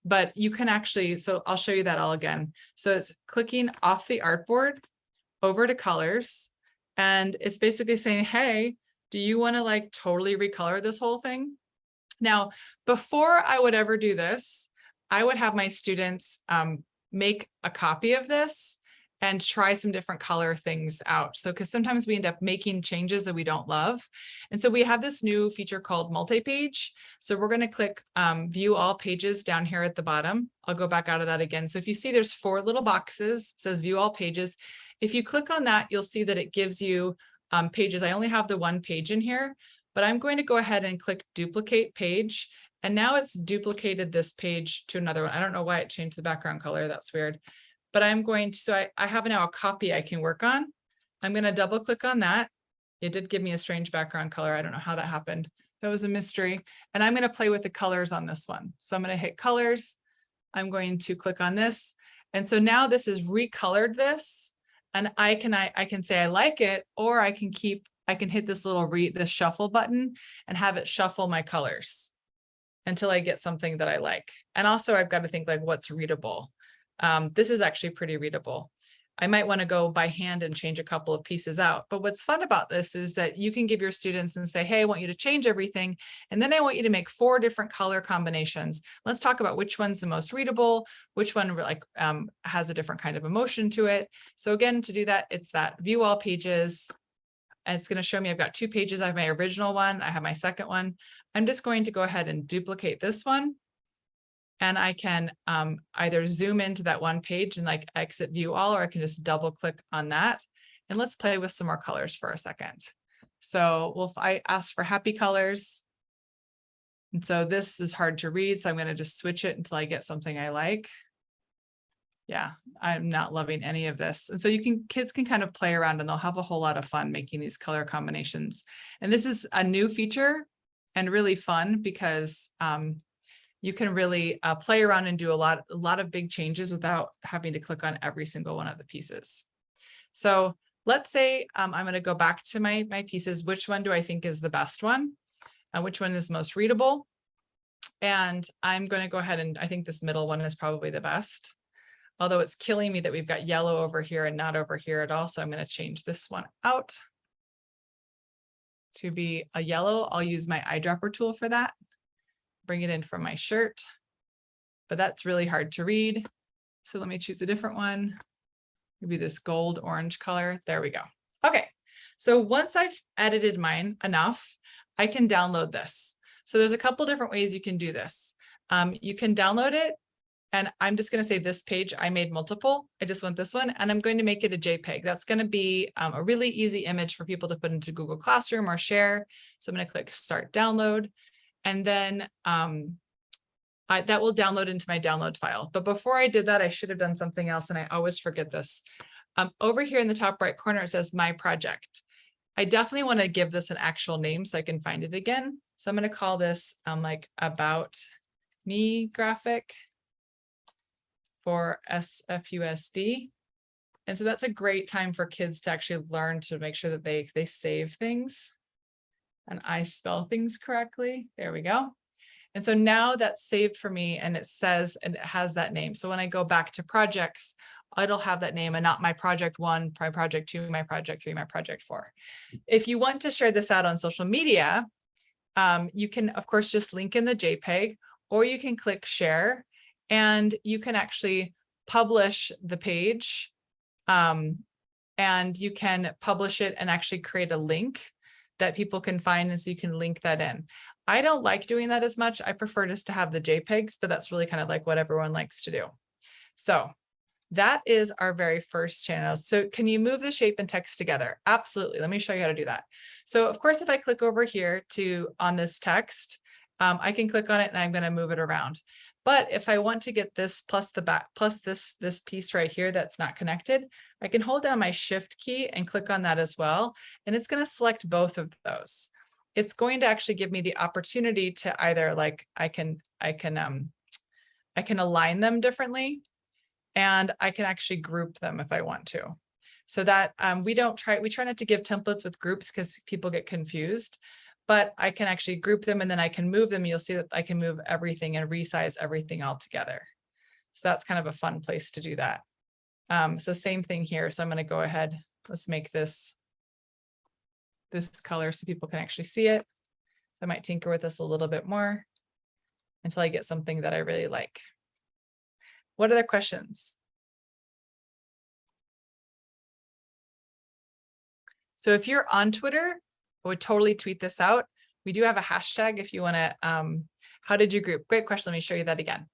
But you can actually, so I'll show you that all again. So it's clicking off the artboard over to colors. And it's basically saying, hey, do you want to like totally recolor this whole thing? Now, before I would ever do this, I would have my students make a copy of this and try some different color things out. So, because sometimes we end up making changes that we don't love. And so we have this new feature called multi-page. So we're going to click view all pages down here at the bottom. I'll go back out of that again. So if you see there's 4 little boxes, it says view all pages. If you click on that, you'll see that it gives you pages. I only have the 1 page in here, but I'm going to go ahead and click duplicate page. And now it's duplicated this page to another one. I don't know why it changed the background color. That's weird. But I'm going to, so I have now a copy I can work on. I'm going to double click on that. It did give me a strange background color. I don't know how that happened. That was a mystery. And I'm going to play with the colors on this one. So I'm going to hit colors. I'm going to click on this. And so now this is recolored this. And I can say I like it, or I can hit this little this shuffle button and have it shuffle my colors until I get something that I like. And also I've got to think like what's readable. This is actually pretty readable. I might want to go by hand and change a couple of pieces out. But what's fun about this is that you can give your students and say, hey, I want you to change everything. And then I want you to make 4 different color combinations. Let's talk about which one's the most readable, which one like has a different kind of emotion to it. So again, to do that, it's that view all pages. And it's going to show me I've got 2 pages. I have my original one. I have my second one. I'm just going to go ahead and duplicate this one. And I can either zoom into that 1 page and like exit view all, or I can just double click on that. And let's play with some more colors for a second. So I ask for happy colors. And so this is hard to read. So I'm going to just switch it until I get something I like. Yeah, I'm not loving any of this. And so kids can kind of play around and they'll have a whole lot of fun making these color combinations. And this is a new feature and really fun because you can really play around and do a lot of big changes without having to click on every single one of the pieces. So let's say I'm going to go back to my pieces. Which one do I think is the best one? Which one is most readable? And I'm going to go ahead and I think this middle one is probably the best. Although it's killing me that we've got yellow over here and not over here at all. So I'm going to change this one out to be a yellow. I'll use my eyedropper tool for that. Bring it in from my shirt, but that's really hard to read. So let me choose a different one. Maybe this gold orange color. There we go. Okay. So once I've edited mine enough, I can download this. So there's a couple different ways you can do this. You can download it, and I'm just going to say this page, I made multiple. I just want this one, and I'm going to make it a JPEG. That's going to be a really easy image for people to put into Google Classroom or share. So I'm going to click Start Download. And then that will download into my download file. But before I did that, I should have done something else. And I always forget this. Over here in the top right corner, it says My Project. I definitely want to give this an actual name so I can find it again. So I'm going to call this like About Me graphic for SFUSD. And so that's a great time for kids to actually learn to make sure that they save things. And I spell things correctly. There we go. And so now that's saved for me and it says, and it has that name. So when I go back to projects, it'll have that name and not my project 1, my project 2, my project 3, my project 4. If you want to share this out on social media, you can, of course, just link in the JPEG, or you can click share and you can actually publish the page and you can publish it and actually create a link that people can find, and so you can link that in. I don't like doing that as much. I prefer just to have the JPEGs, but that's really kind of like what everyone likes to do. So that is our very first channel. So can you move the shape and text together? Absolutely. Let me show you how to do that. So of course, if I click over here on this text, I can click on it and I'm going to move it around. But if I want to get this plus the back plus this piece right here that's not connected, I can hold down my Shift key and click on that as well. And it's going to select both of those. It's going to actually give me the opportunity to either like I can align them differently, and I can actually group them if I want to. So that we try not to give templates with groups because people get confused. But I can actually group them and then I can move them. You'll see that I can move everything and resize everything all together. So that's kind of a fun place to do that. So same thing here. So I'm going to go ahead. Let's make this color so people can actually see it. I might tinker with this a little bit more. until I get something that I really like. What other questions? So if you're on Twitter, I would totally tweet this out. We do have a hashtag if you want to, how did you group? Great question. Let me show you that again.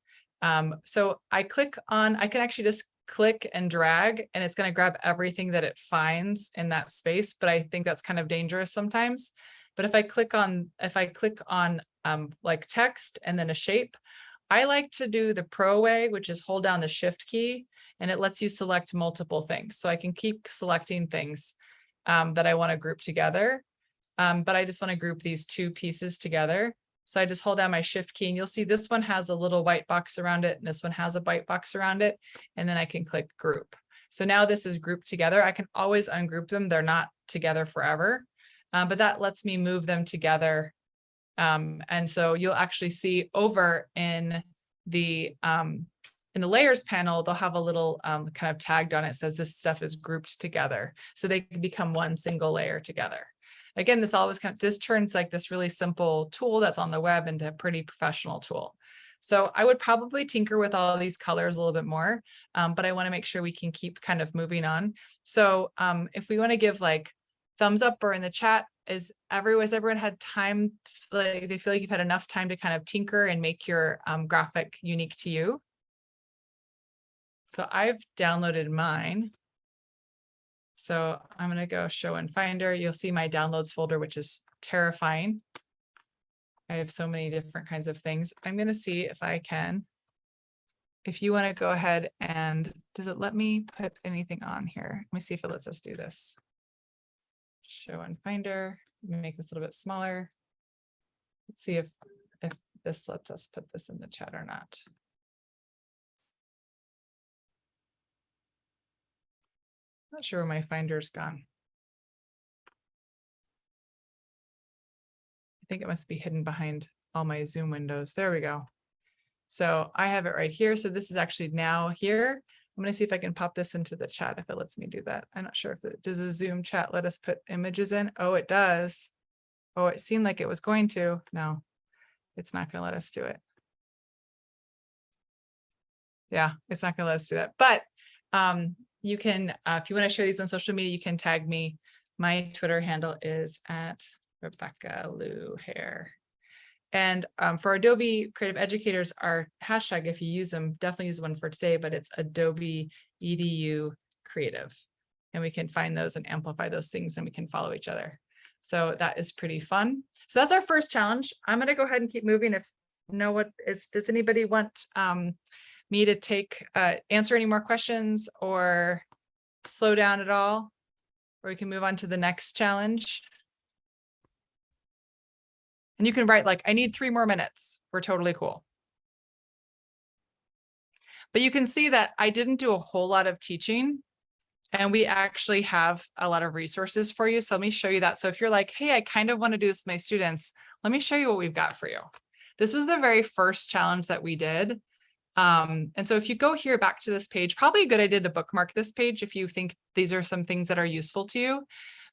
So I click on, I can actually just click and drag, and it's going to grab everything that it finds in that space. But I think that's kind of dangerous sometimes. But if I click on like text and then a shape, I like to do the pro way, which is hold down the shift key, and it lets you select multiple things. So I can keep selecting things that I want to group together. But I just want to group these two pieces together. So I just hold down my shift key, and you'll see this one has a little white box around it, and this one has a white box around it. And then I can click group. So now this is grouped together. I can always ungroup them. They're not together forever, but that lets me move them together. And so you'll actually see over in the layers panel, they'll have a little kind of tagged on it, says this stuff is grouped together. So they can become one single layer together. Again, this turns like this really simple tool that's on the web into a pretty professional tool. So I would probably tinker with all of these colors a little bit more, but I want to make sure we can keep kind of moving on. So if we want to give like thumbs up or in the chat, has everyone had time, like they feel like you've had enough time to kind of tinker and make your graphic unique to you? So I've downloaded mine. So I'm going to go show in Finder. You'll see my downloads folder, which is terrifying. I have so many different kinds of things. I'm going to see if I can, if you want to go ahead and, does it let me put anything on here? Let me see if it lets us do this. Show in Finder. Let me make this a little bit smaller. Let's see if this lets us put this in the chat or not. Not sure where my Finder's gone. I think it must be hidden behind all my Zoom windows. There we go. So I have it right here. So this is actually now here. I'm going to see if I can pop this into the chat if it lets me do that. I'm not sure if it does. The Zoom chat let us put images in. Oh, it does. Oh, it seemed like it was going to. No, it's not going to let us do it. Yeah, it's not going to let us do that. But you can, if you want to share these on social media, you can tag me. My Twitter handle is at Rebecca Lou Hair. And for Adobe Creative Educators, our hashtag, if you use them, definitely use one for today, but it's Adobe EDU Creative. And we can find those and amplify those things, and we can follow each other. So that is pretty fun. So that's our first challenge. I'm going to go ahead and keep moving. If does anybody want me to answer any more questions or slow down at all? Or we can move on to the next challenge. And you can write like, I need 3 more minutes. We're totally cool. But you can see that I didn't do a whole lot of teaching, and we actually have a lot of resources for you. So let me show you that. So if you're like, hey, I kind of want to do this with my students, let me show you what we've got for you. This was the very first challenge that we did. And so if you go here back to this page, probably a good idea to bookmark this page if you think these are some things that are useful to you.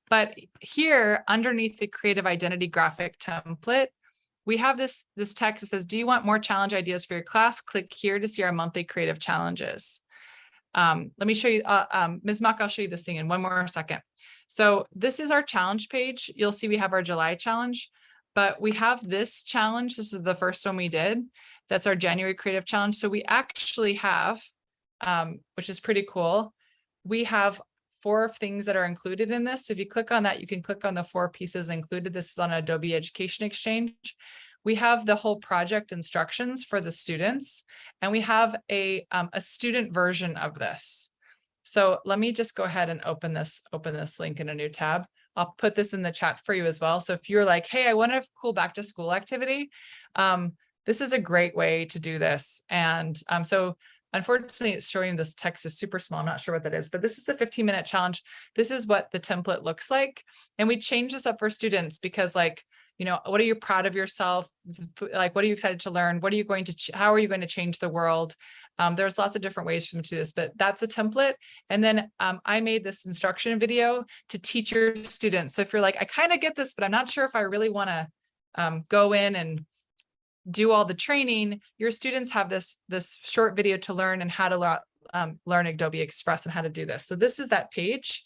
But here underneath the creative identity graphic template, we have this text that says, do you want more challenge ideas for your class? Click here to see our monthly creative challenges. Let me show you, Ms. Mock, I'll show you this thing in one more second. So this is our challenge page. You'll see we have our July challenge, but we have this challenge. This is the first one we did. That's our January creative challenge. So we actually have, which is pretty cool, we have 4 things that are included in this. So if you click on that, you can click on the 4 pieces included. This is on Adobe Education Exchange. We have the whole project instructions for the students, and we have a student version of this. So let me just go ahead and open this link in a new tab. I'll put this in the chat for you as well. So if you're like, hey, I want a cool back to school activity, this is a great way to do this. And so unfortunately, it's showing this text is super small. I'm not sure what that is, but this is the 15-minute challenge. This is what the template looks like. And we change this up for students because, like, you know, what are you proud of yourself? Like, what are you excited to learn? What are you going to, how are you going to change the world? There's lots of different ways for them to do this, but that's a template. And then I made this instruction video to teach your students. So if you're like, I kind of get this, but I'm not sure if I really want to go in and do all the training, your students have this short video to learn and how to learn Adobe Express and how to do this. So this is that page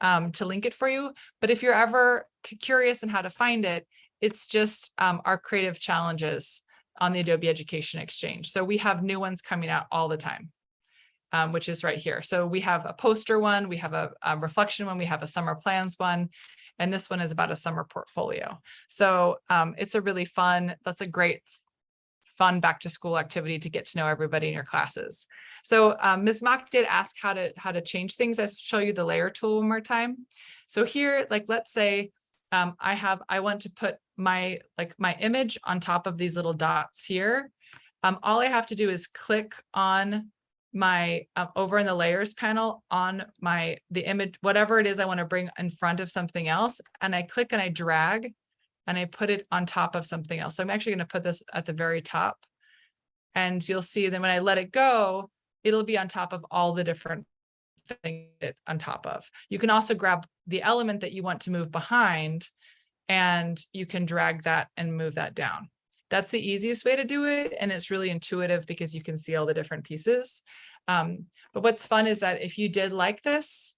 to link it for you. But if you're ever curious on how to find it, it's just our creative challenges on the Adobe Education Exchange. So we have new ones coming out all the time, which is right here. So we have a poster one, we have a reflection one, we have a summer plans one, and this one is about a summer portfolio. So it's a really fun, that's a great fun back to school activity to get to know everybody in your classes. So Ms. Mock did ask how to change things. I'll show you the layer tool one more time. So here, like, let's say I want to put my image on top of these little dots here. All I have to do is click on my over in the layers panel on the image, whatever it is I want to bring in front of something else, and I click and I drag and I put it on top of something else. So I'm actually going to put this at the very top, and you'll see then when I let it go, it'll be on top of all the different things on top of. You can also grab the element that you want to move behind, and you can drag that and move that down. That's the easiest way to do it. And it's really intuitive because you can see all the different pieces. But what's fun is that if you did like this,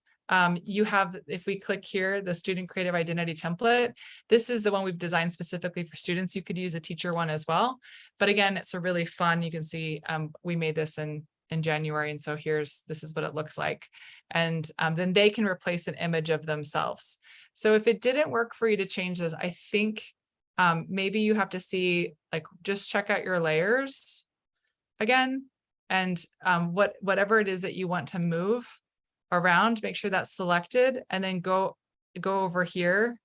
you have, if we click here, the student creative identity template, this is the one we've designed specifically for students. You could use a teacher one as well. But again, it's a really fun, you can see we made this in January. And so this is what it looks like. And then they can replace an image of themselves. So if it didn't work for you to change this, I think maybe you have to see, like, just check out your layers again, and whatever it is that you want to move around, make sure that's selected, and then go over here,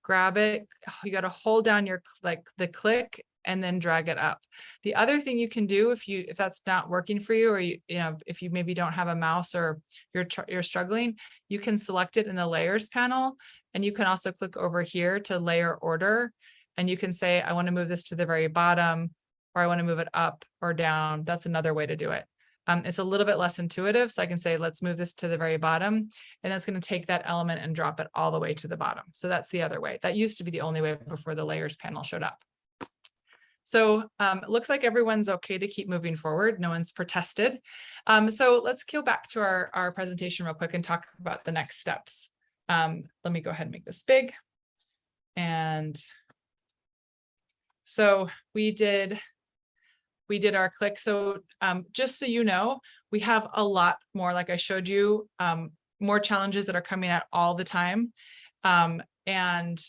grab it. You got to hold down the click and then drag it up. The other thing you can do if that's not working for you, or if you maybe don't have a mouse or you're struggling, you can select it in the layers panel, and you can also click over here to layer order, and you can say, I want to move this to the very bottom, or I want to move it up or down. That's another way to do it. It's a little bit less intuitive. So I can say, let's move this to the very bottom, and that's going to take that element and drop it all the way to the bottom. So that's the other way. That used to be the only way before the layers panel showed up. So it looks like everyone's okay to keep moving forward. No one's protested. So let's go back to our presentation real quick and talk about the next steps. Let me go ahead and make this big. And so we did our click. So just so you know, we have a lot more, like I showed you, more challenges that are coming out all the time. And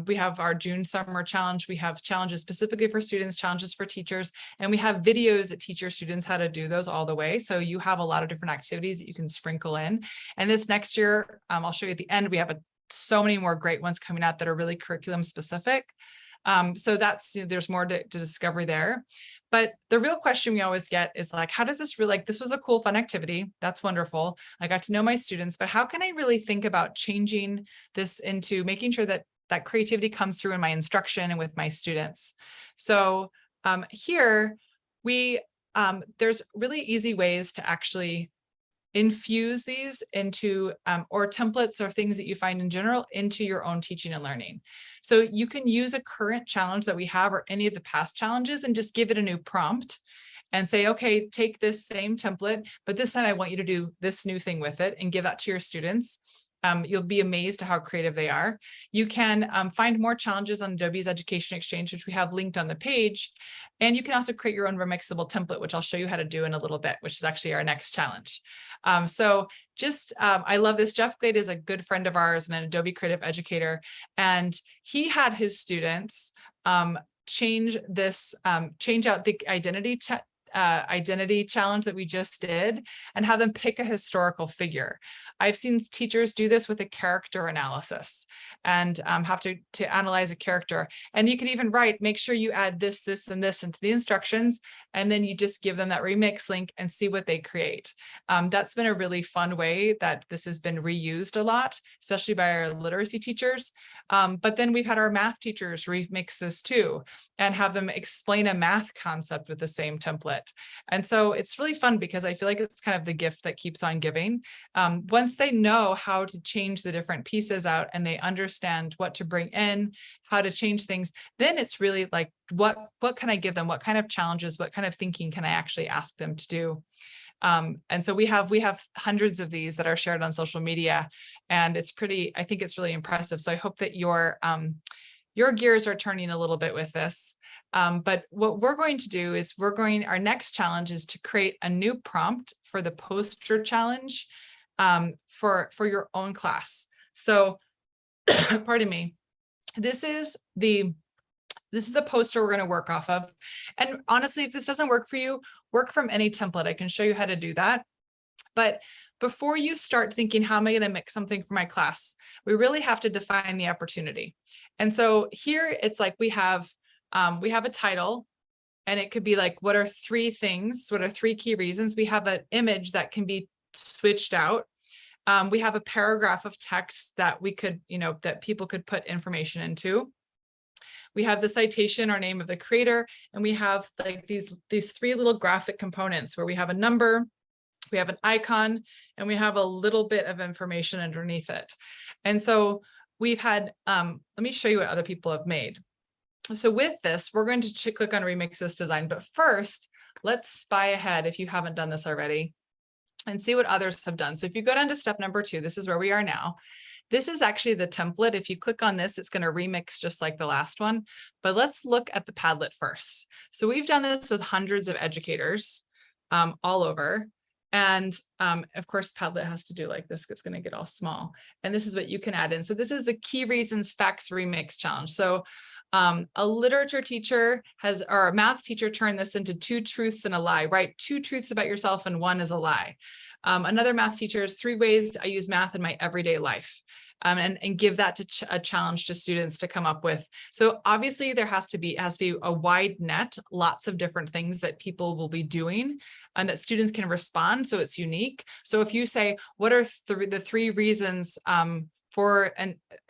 we have our June summer challenge. We have challenges specifically for students, challenges for teachers, and we have videos that teach your students how to do those all the way. So you have a lot of different activities that you can sprinkle in. And this next year, I'll show you at the end, we have so many more great ones coming out that are really curriculum specific. So that's, there's more to discover there. But the real question we always get is like, how does this really, this was a cool, fun activity. That's wonderful. I got to know my students, but how can I really think about changing this into making sure that that creativity comes through in my instruction and with my students? So here there's really easy ways to actually infuse these into or templates or things that you find in general into your own teaching and learning. So you can use a current challenge that we have or any of the past challenges and just give it a new prompt and say, okay, take this same template, but this time I want you to do this new thing with it and give that to your students. You'll be amazed at how creative they are. You can find more challenges on Adobe's Education Exchange, which we have linked on the page. And you can also create your own remixable template, which I'll show you how to do in a little bit, which is actually our next challenge. I love this. Jeff Glade is a good friend of ours and an Adobe creative educator. And he had his students change out the identity challenge that we just did and have them pick a historical figure. I've seen teachers do this with a character analysis and have to analyze a character. And you can even make sure you add this, this, and this into the instructions, and then you just give them that remix link and see what they create. That's been a really fun way that this has been reused a lot, especially by our literacy teachers. But then we've had our math teachers remix this too and have them explain a math concept with the same template. it. And so it's really fun because I feel like it's kind of the gift that keeps on giving. Once they know how to change the different pieces out and they understand what to bring in, how to change things, then it's really like, what can I give them? What kind of challenges, what kind of thinking can I actually ask them to do? And so we have hundreds of these that are shared on social media, and I think it's really impressive. So I hope that your gears are turning a little bit with this. But what we're going to do is our next challenge is to create a new prompt for the poster challenge for your own class. So pardon me, this is the poster we're going to work off of. And honestly, if this doesn't work for you, work from any template. I can show you how to do that. But before you start thinking, how am I going to make something for my class, we really have to define the opportunity. And so here it's like we have a title, and it could be like, what are three things? What are three key reasons? We have an image that can be switched out. We have a paragraph of text that we could, that people could put information into. We have the citation or name of the creator, and we have like these three little graphic components where we have a number, we have an icon, and we have a little bit of information underneath it. And so we've had, let me show you what other people have made. So with this, we're going to click on Remix This Design, but first, let's spy ahead if you haven't done this already and see what others have done. So if you go down to step number 2, this is where we are now. This is actually the template. If you click on this, it's going to remix just like the last one. But let's look at the Padlet first. So we've done this with hundreds of educators all over. And of course, Padlet has to do like this. It's going to get all small. And this is what you can add in. So this is the Key Reasons Facts Remix Challenge. So a literature teacher or a math teacher turned this into 2 truths and a lie, right? 2 truths about yourself and 1 is a lie. Another math teacher is 3 ways I use math in my everyday life. And give that to a challenge to students to come up with. So obviously there has to be a wide net, lots of different things that people will be doing and that students can respond. So it's unique. So if you say, what are the 3 reasons and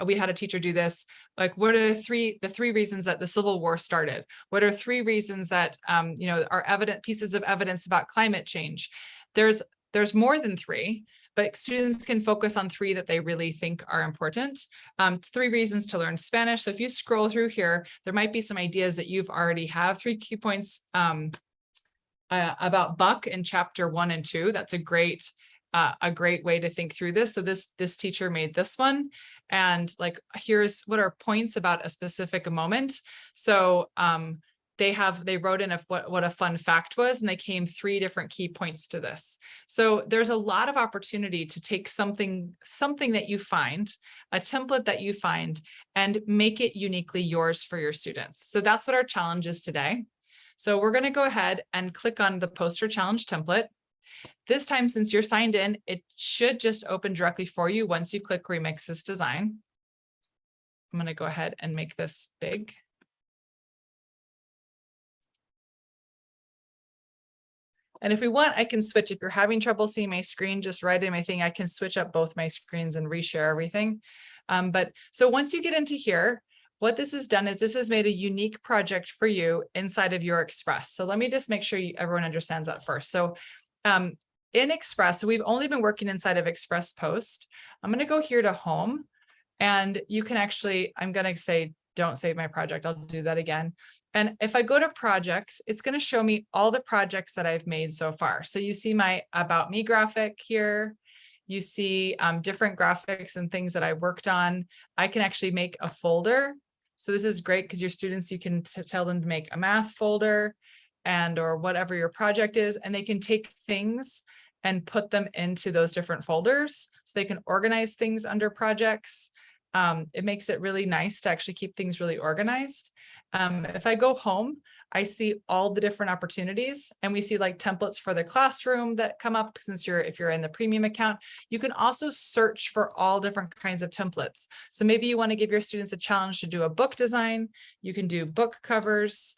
we had a teacher do this, like, what are the three reasons that the Civil War started? What are 3 reasons that, are pieces of evidence about climate change? There's more than 3, but students can focus on 3 that they really think are important. 3 reasons to learn Spanish. So if you scroll through here, there might be some ideas that you've already have. 3 key points about Buck in chapter 1 and 2. That's a great way to think through this. So this teacher made this one, and like, here's what are points about a specific moment. So they wrote in what a fun fact was, and they came 3 different key points to this. So there's a lot of opportunity to take something that you find, a template that you find, and make it uniquely yours for your students. So that's what our challenge is today. So we're going to go ahead and click on the poster challenge template. This time, since you're signed in, it should just open directly for you once you click Remix This Design. I'm going to go ahead and make this big. And if we want, I can switch. If you're having trouble seeing my screen, just write in my thing. I can switch up both my screens and reshare everything. So once you get into here, what this has done is this has made a unique project for you inside of your Express. So let me just make sure everyone understands that first. So in Express, so we've only been working inside of Express Post. I'm going to go here to Home, and you can actually, I'm going to say, don't save my project. I'll do that again. And if I go to projects, it's going to show me all the projects that I've made so far. So you see my About Me graphic here. You see different graphics and things that I worked on. I can actually make a folder. So this is great because your students, you can tell them to make a math folder or whatever your project is, and they can take things and put them into those different folders so they can organize things under projects. It makes it really nice to actually keep things really organized. If I go home, I see all the different opportunities, and we see like templates for the classroom that come up if you're in the premium account. You can also search for all different kinds of templates. So maybe you want to give your students a challenge to do a book design. You can do book covers,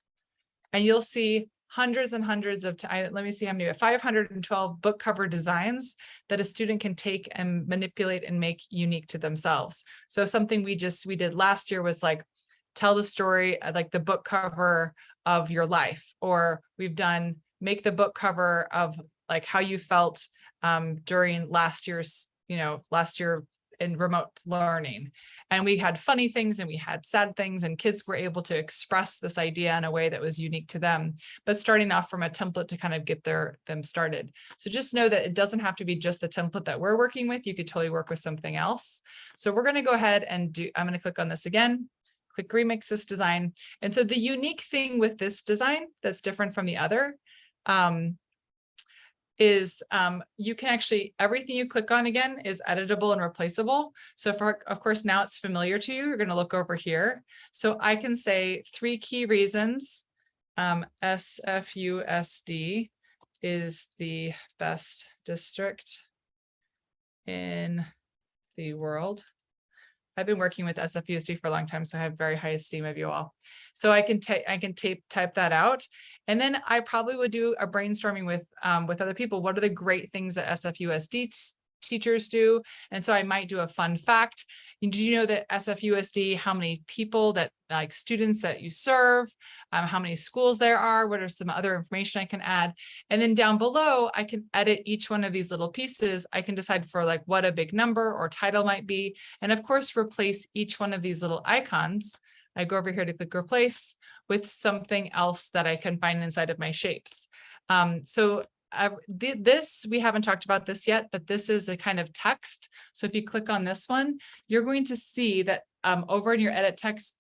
and you'll see hundreds and hundreds of, let me see how many, 512 book cover designs that a student can take and manipulate and make unique to themselves. So something we did last year was like, tell the story, like the book cover of your life, or we've done make the book cover of like how you felt during last year's, last year in remote learning. And we had funny things and we had sad things, and kids were able to express this idea in a way that was unique to them, but starting off from a template to kind of get them started. So just know that it doesn't have to be just the template that we're working with. You could totally work with something else. So we're going to go ahead and I'm going to click on this again, click remix this design. And so the unique thing with this design that's different from the other is you can actually, everything you click on again is editable and replaceable. So of course, now it's familiar to you. You're going to look over here. So I can say 3 key reasons SFUSD is the best district in the world. I've been working with SFUSD for a long time, so I have very high esteem of you all. So I can type that out, and then I probably would do a brainstorming with other people. What are the great things that SFUSD teachers do? And so I might do a fun fact. Did you know that SFUSD, how many people that like students that you serve, how many schools there are, what are some other information I can add? And then down below, I can edit each one of these little pieces. I can decide for like what a big number or title might be. And of course, replace each one of these little icons. I go over here to click replace with something else that I can find inside of my shapes. This, we haven't talked about this yet, but this is a kind of text. So if you click on this one, you're going to see that over in your edit text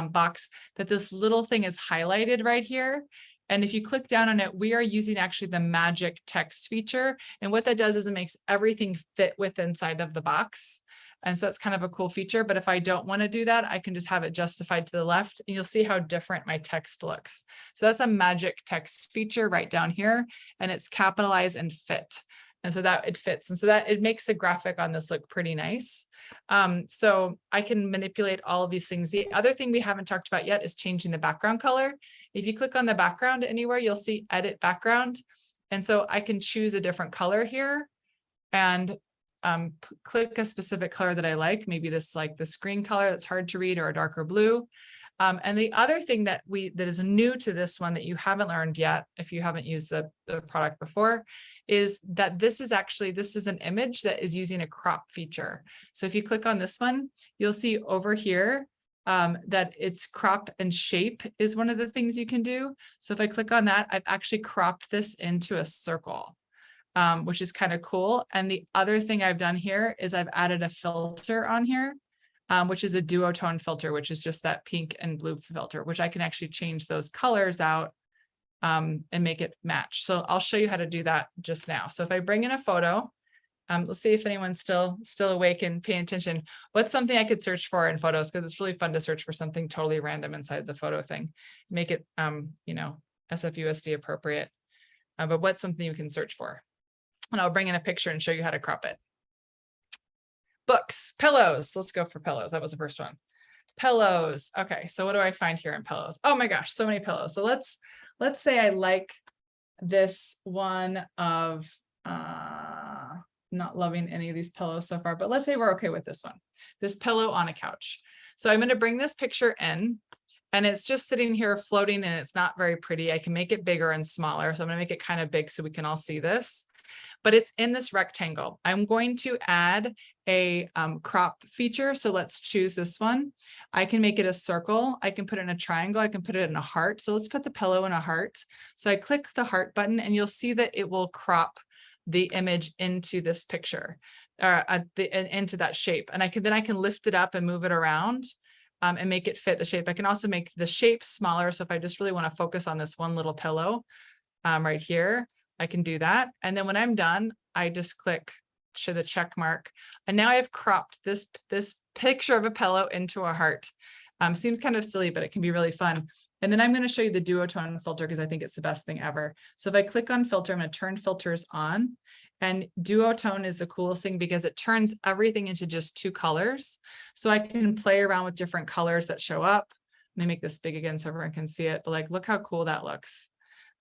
box, that this little thing is highlighted right here. And if you click down on it, we are using actually the magic text feature. And what that does is it makes everything fit with inside of the box. And so it's kind of a cool feature, but if I don't want to do that, I can just have it justified to the left, and you'll see how different my text looks. So that's a magic text feature right down here, and it's capitalized and fit. And so that it fits. And so that it makes the graphic on this look pretty nice. So I can manipulate all of these things. The other thing we haven't talked about yet is changing the background color. If you click on the background anywhere, you'll see edit background. And so I can choose a different color here and click a specific color that I like, maybe this like this green color that's hard to read, or a darker blue. And the other thing that is new to this one that you haven't learned yet, if you haven't used the product before, is that this is an image that is using a crop feature. So if you click on this one, you'll see over here that it's crop and shape is one of the things you can do. So if I click on that, I've actually cropped this into a circle. Which is kind of cool. And the other thing I've done here is I've added a filter on here, which is a duotone filter, which is just that pink and blue filter, which I can actually change those colors out and make it match. So I'll show you how to do that just now. So if I bring in a photo, let's see if anyone's still awake and paying attention. What's something I could search for in photos? Because it's really fun to search for something totally random inside the photo thing. Make it, SFUSD appropriate. But what's something you can search for? And I'll bring in a picture and show you how to crop it. Books, pillows. Let's go for pillows. That was the first one. Pillows. Okay, so what do I find here in pillows? Oh my gosh, so many pillows. So let's say I like this one of not loving any of these pillows so far, but let's say we're okay with this one. This pillow on a couch. So I'm going to bring this picture in, and it's just sitting here floating, and it's not very pretty. I can make it bigger and smaller. So I'm going to make it kind of big so we can all see this. But it's in this rectangle. I'm going to add a crop feature. So let's choose this one. I can make it a circle. I can put it in a triangle. I can put it in a heart. So let's put the pillow in a heart. So I click the heart button, and you'll see that it will crop the image into this picture, into that shape. And I can lift it up and move it around and make it fit the shape. I can also make the shape smaller. So if I just really want to focus on this one little pillow right here, I can do that. And then when I'm done, I just click to the check mark. And now I've cropped this picture of a pillow into a heart. Seems kind of silly, but it can be really fun. And then I'm going to show you the duotone filter because I think it's the best thing ever. So if I click on filter, I'm going to turn filters on. And duotone is the coolest thing because it turns everything into just 2 colors. So I can play around with different colors that show up. Let me make this big again so everyone can see it. But like, look how cool that looks.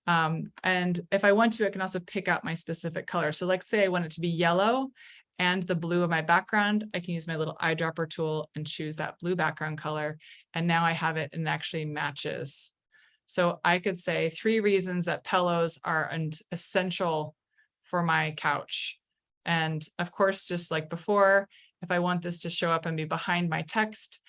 And if I want to, I can also pick out my specific color. So let's say I want it to be yellow and the blue of my background. I can use my little eyedropper tool and choose that blue background color. And now I have it and it actually matches So I could say 3 reasons that pillows are essential for my couch. And of course, just like before, if I want this to show up and be behind my text,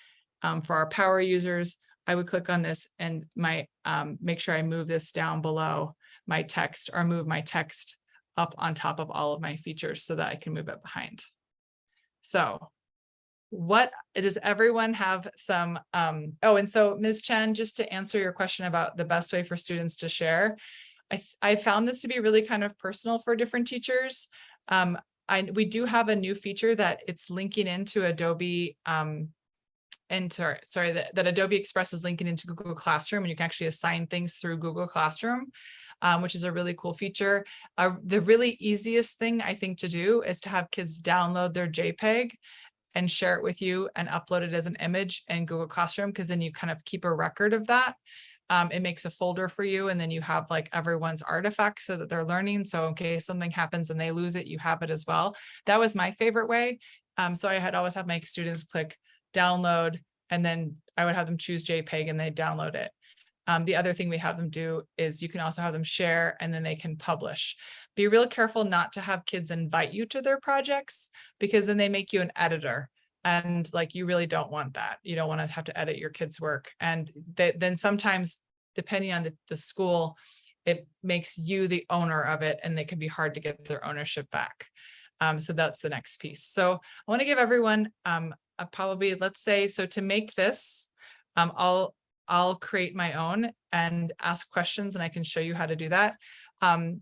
for our power users, I would click on this and make sure I move this down below my text, or move my text up on top of all of my features so that I can move it behind. So does everyone have some, and so Ms. Chen, just to answer your question about the best way for students to share, I found this to be really kind of personal for different teachers. We do have a new feature that it's linking into Adobe, that Adobe Express is linking into Google Classroom, and you can actually assign things through Google Classroom, which is a really cool feature. The really easiest thing I think to do is to have kids download their JPEG and share it with you and upload it as an image in Google Classroom, because then you kind of keep a record of that. It makes a folder for you, and then you have like everyone's artifacts so that they're learning. So in case something happens and they lose it, you have it as well. That was my favorite way. So I had always have my students click download, and then I would have them choose JPEG and they download it. The other thing we have them do is you can also have them share, and then they can publish. Be real careful not to have kids invite you to their projects, because then they make you an editor. And like, you really don't want that. You don't want to have to edit your kids' work. And then sometimes, depending on the school, it makes you the owner of it, and it can be hard to get their ownership back. So that's the next piece. So I want to give everyone probably, let's say, so to make this, I'll create my own and ask questions, and I can show you how to do that.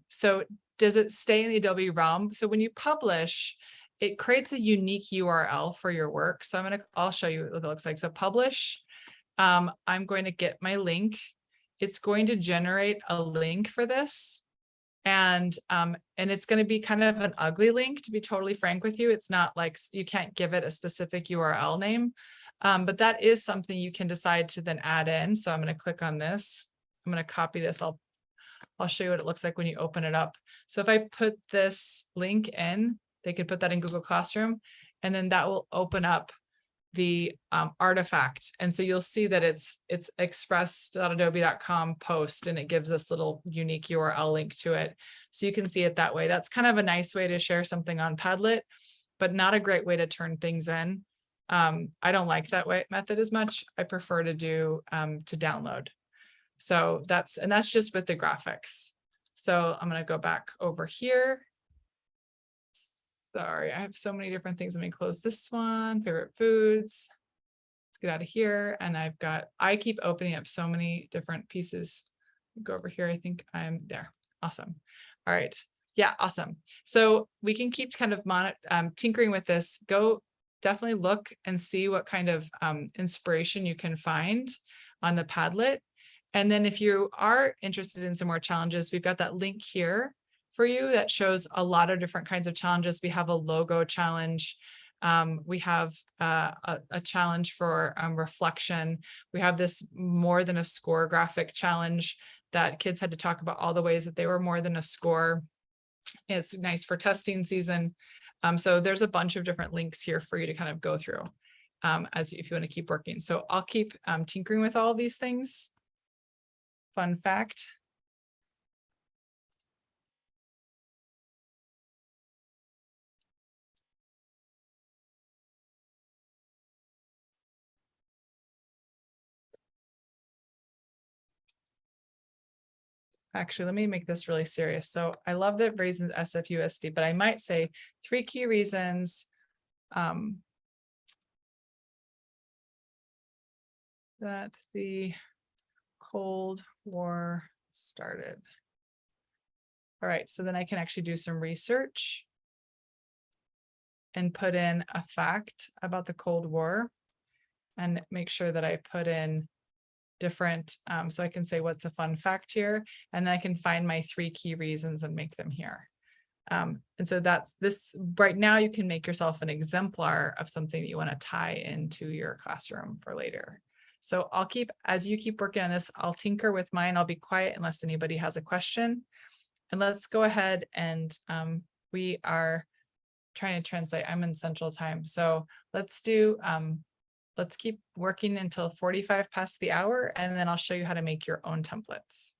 So does it stay in the Adobe realm? So when you publish, it creates a unique URL for your work. So I'll show you what it looks like. So publish, I'm going to get my link. It's going to generate a link for this. And it's going to be kind of an ugly link, to be totally frank with you. It's not like, you can't give it a specific URL name, but that is something you can decide to then add in. So I'm going to click on this. I'm going to copy this. I'll show you what it looks like when you open it up. So if I put this link in, they could put that in Google Classroom, and then that will open up the artifact. And so you'll see that it's express.adobe.com post, and it gives us little unique URL link to it. So you can see it that way. That's kind of a nice way to share something on Padlet, but not a great way to turn things in. I don't like that method as much. I prefer to do to download. So that's just with the graphics. So I'm going to go back over here. Sorry, I have so many different things. Let me close this one. Favorite foods. Let's get out of here. And I keep opening up so many different pieces. Go over here. I think I'm there. Awesome. All right. Yeah, awesome. So we can keep kind of tinkering with this. Go definitely look and see what kind of inspiration you can find on the Padlet. And then if you are interested in some more challenges, we've got that link here for you that shows a lot of different kinds of challenges. We have a logo challenge. We have a challenge for reflection. We have this more than a score graphic challenge that kids had to talk about all the ways that they were more than a score. It's nice for testing season. So there's a bunch of different links here for you to kind of go through if you want to keep working. So I'll keep tinkering with all of these things. Fun fact. Actually, let me make this really serious. So I love that reasons SFUSD, but I might say 3 key reasons that the Cold War started. All right, so then I can actually do some research and put in a fact about the Cold War and make sure that I put in different, so I can say what's a fun fact here, and then I can find my 3 key reasons and make them here. And so that's this. Right now you can make yourself an exemplar of something that you want to tie into your classroom for later. So as you keep working on this, I'll tinker with mine. I'll be quiet unless anybody has a question. And let's go ahead and we are trying to translate. I'm in Central Time. So let's do let's keep working until 45 past the hour, and then I'll show you how to make your own templates.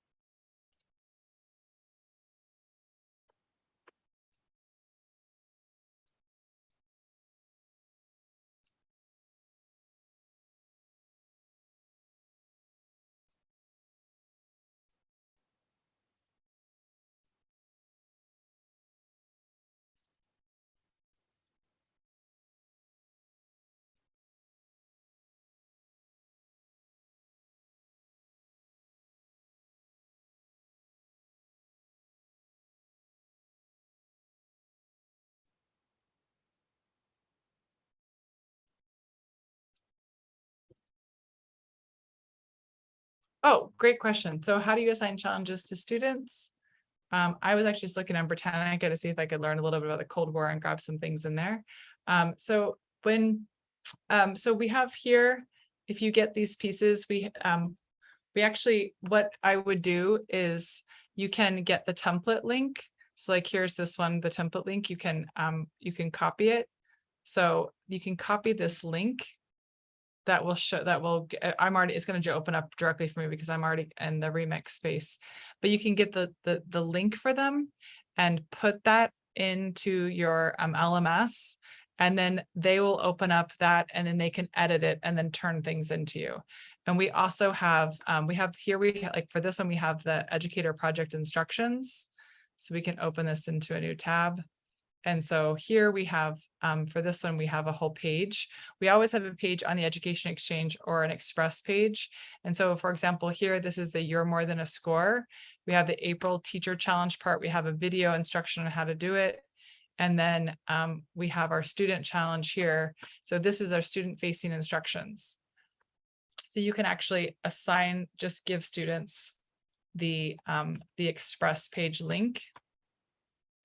Oh, great question. So how do you assign challenges to students? I was actually just looking on Britannica to see if I could learn a little bit about the Cold War and grab some things in there. So we have here, if you get these pieces, we actually, what I would do is you can get the template link. So like, here's this one, the template link, you can copy it. So you can copy this link that will show, it's going to open up directly for me because I'm already in the remix space, but you can get the link for them and put that into your LMS, and then they will open up that, and then they can edit it and then turn things into you. And we also have, like for this one, we have the educator project instructions. So we can open this into a new tab. And so here we have, for this one, we have a whole page. We always have a page on the Education Exchange or an Express page. And so, for example, here, this is the You're More Than a Score. We have the April Teacher Challenge part. We have a video instruction on how to do it. And then we have our student challenge here. So this is our student-facing instructions. So you can actually assign, just give students the Express page link.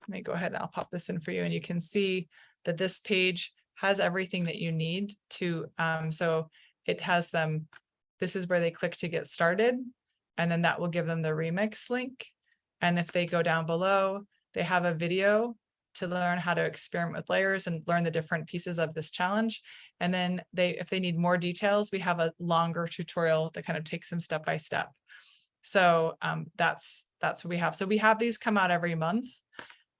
Let me go ahead and I'll pop this in for you, and you can see that this page has everything that you need to, so it has them, this is where they click to get started, and then that will give them the remix link. And if they go down below, they have a video to learn how to experiment with layers and learn the different pieces of this challenge. And then if they need more details, we have a longer tutorial that kind of takes them step by step. So that's what we have. So we have these come out every month.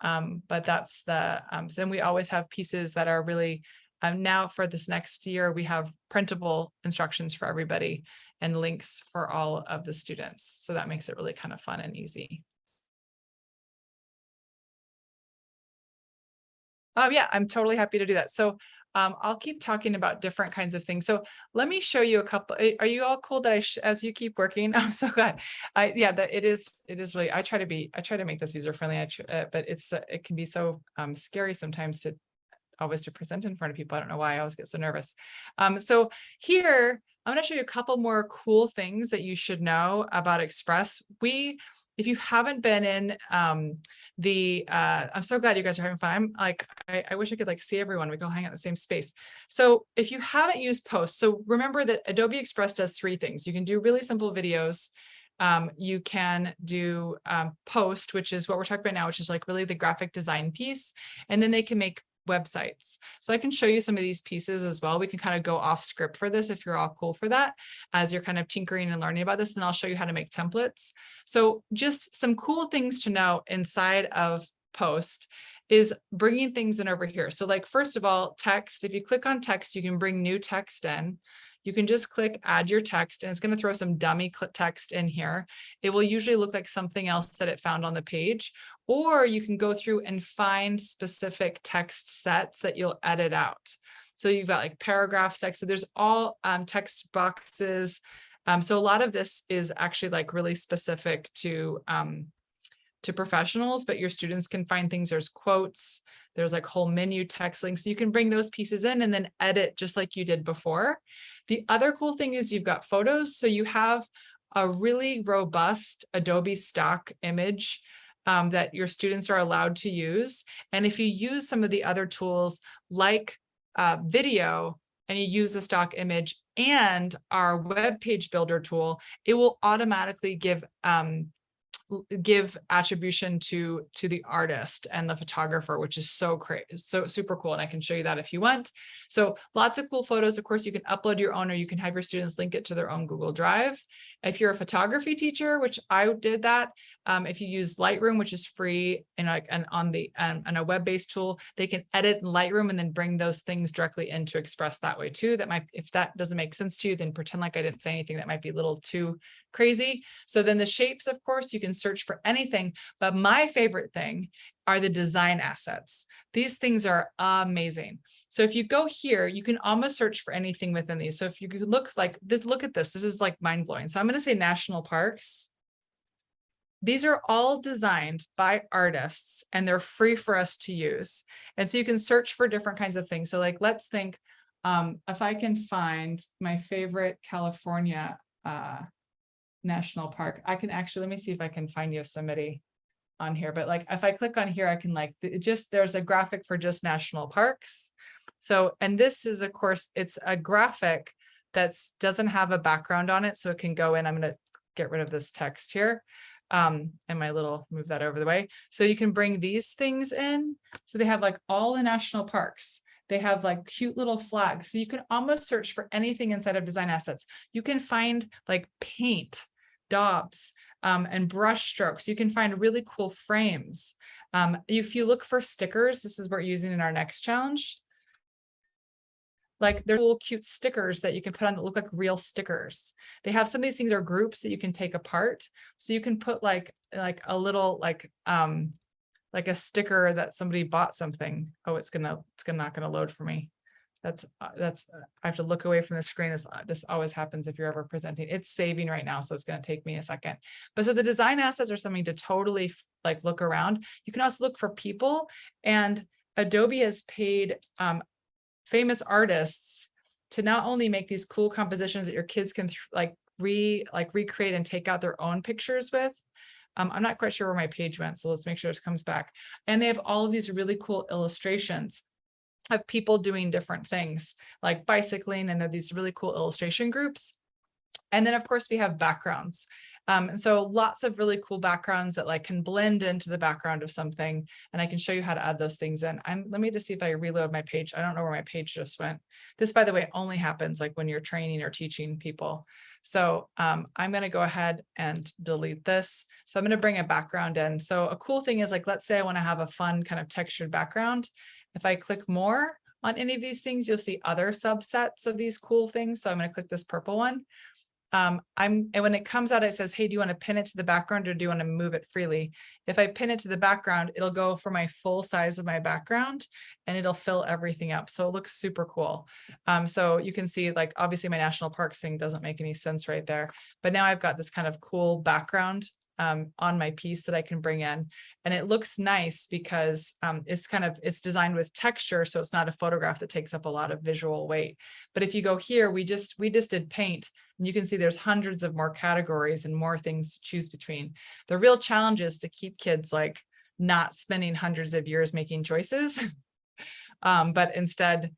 But that's the, then we always have pieces that are really, now for this next year, we have printable instructions for everybody and links for all of the students. So that makes it really kind of fun and easy. Yeah, I'm totally happy to do that. So I'll keep talking about different kinds of things. So let me show you a couple. Are you all cool that as you keep working? I'm so glad. Yeah, that it is really, I try to make this user friendly, but it can be so scary sometimes to present in front of people. I don't know why I always get so nervous. So here, I'm going to show you a couple more cool things that you should know about Express. If you haven't been in I'm so glad you guys are having fun. I'm like, I wish I could like see everyone. We go hang out in the same space. So if you haven't used Post, so remember that Adobe Express does three things. You can do really simple videos. You can do Post, which is what we're talking about now, which is like really the graphic design piece. And then they can make websites. So I can show you some of these pieces as well. We can kind of go off script for this if you're all cool for that, as you're kind of tinkering and learning about this, and I'll show you how to make templates. So just some cool things to know inside of Post is bringing things in over here. So like, first of all, text, if you click on text, you can bring new text in. You can just click add your text, and it's going to throw some dummy text in here. It will usually look like something else that it found on the page, or you can go through and find specific text sets that you'll edit out. So you've got like paragraph text. So there's all text boxes. So a lot of this is actually like really specific to professionals, but your students can find things. There's quotes, there's like whole menu text links. You can bring those pieces in and then edit just like you did before. The other cool thing is you've got photos. So you have a really robust Adobe stock image that your students are allowed to use. And if you use some of the other tools like video, and you use the stock image and our web page builder tool, it will automatically give give attribution to the artist and the photographer, which is so crazy, so super cool. And I can show you that if you want. So lots of cool photos. Of course, you can upload your own, or you can have your students link it to their own Google Drive. If you're a photography teacher, which I did that, if you use Lightroom, which is free and on a web-based tool, they can edit in Lightroom and then bring those things directly into Express that way too. That might, if that doesn't make sense to you, then pretend like I didn't say anything that might be a little too crazy. So then the shapes, of course, you can search for anything, but my favorite thing are the design assets. These things are amazing. So if you go here, you can almost search for anything within these. So if you look like this, look at this, this is like mind blowing. So I'm going to say national parks. These are all designed by artists and they're free for us to use. And so you can search for different kinds of things. So like, let's think, if I can find my favorite California national park, I can actually, let me see if I can find Yosemite on here. But like, if I click on here, I can like, there's a graphic for just national parks. So, and this is, of course, it's a graphic that doesn't have a background on it. So it can go in, I'm going to get rid of this text here. And my little, move that over the way. So you can bring these things in. So they have like all the national parks. They have like cute little flags. So you can almost search for anything inside of design assets. You can find like paint, daubs, and brush strokes. You can find really cool frames. If you look for stickers, this is what we're using in our next challenge. Like they're little cute stickers that you can put on that look like real stickers. They have some of these things are groups that you can take apart. So you can put like a little like a sticker that somebody bought something. Oh, it's not gonna load for me. That's I have to look away from the screen. This always happens if you're ever presenting. It's saving right now, so it's going to take me a second. But so the design assets are something to totally like look around. You can also look for people, and Adobe has paid famous artists to not only make these cool compositions that your kids can recreate and take out their own pictures with. I'm not quite sure where my page went, so let's make sure this comes back. And they have all of these really cool illustrations of people doing different things like bicycling, and they're these really cool illustration groups. And then of course we have backgrounds. And so lots of really cool backgrounds that like can blend into the background of something. And I can show you how to add those things in. Let me just see if I reload my page. I don't know where my page just went. This, by the way, only happens like when you're training or teaching people. So I'm going to go ahead and delete this. So I'm going to bring a background in. So a cool thing is like, let's say I want to have a fun kind of textured background. If I click more on any of these things, you'll see other subsets of these cool things. So I'm going to click this purple one. And when it comes out, it says, hey, do you want to pin it to the background or do you want to move it freely? If I pin it to the background, it'll go for my full size of my background and it'll fill everything up. So it looks super cool. So you can see like, obviously my national parks thing doesn't make any sense right there, but now I've got this kind of cool background on my piece that I can bring in, and it looks nice because it's designed with texture, so it's not a photograph that takes up a lot of visual weight. But if you go here, we just did paint, and you can see there's hundreds of more categories and more things to choose between. The real challenge is to keep kids like not spending hundreds of years making choices, but instead,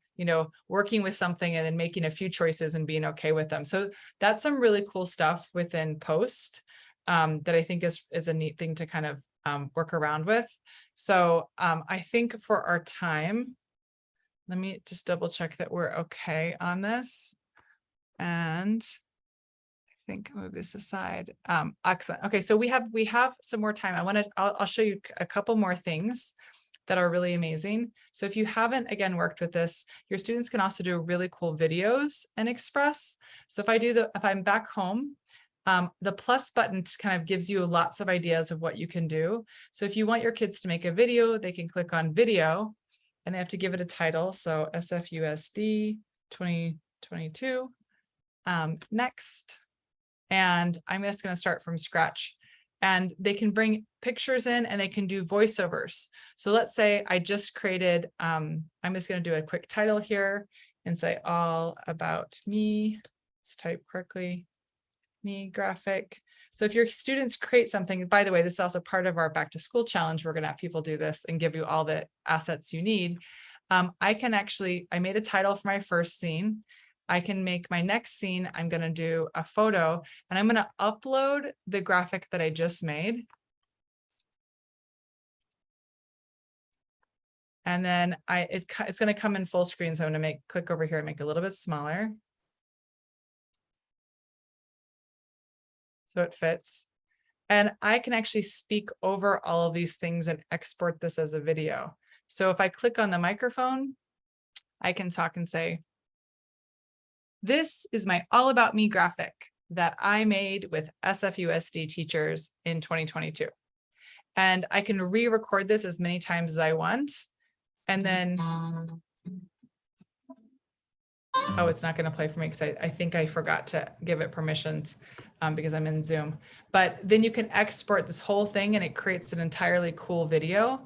working with something and then making a few choices and being okay with them. So that's some really cool stuff within Post. That I think is a neat thing to kind of work around with. So I think for our time, let me just double check that we're okay on this. And I think I'll move this aside. Excellent. Okay, so we have some more time. I'll show you a couple more things that are really amazing. So if you haven't, again, worked with this, your students can also do really cool videos in Express. So if I'm back home, the plus button kind of gives you lots of ideas of what you can do. So if you want your kids to make a video, they can click on video and they have to give it a title. So SFUSD 2022, next. And I'm just going to start from scratch, and they can bring pictures in and they can do voiceovers. So let's say I just created, I'm just going to do a quick title here and say all about me. Let's type correctly. Me graphic. So if your students create something, by the way, this is also part of our back to school challenge. We're going to have people do this and give you all the assets you need. I made a title for my first scene. I can make my next scene. I'm going to do a photo and I'm going to upload the graphic that I just made. And then it's going to come in full screen. So I'm going to click over here and make it a little bit smaller. So it fits. And I can actually speak over all of these things and export this as a video. So if I click on the microphone, I can talk and say, this is my all about me graphic that I made with SFUSD teachers in 2022. And I can re-record this as many times as I want. And then, oh, it's not going to play for me because I think I forgot to give it permissions because I'm in Zoom. But then you can export this whole thing and it creates an entirely cool video.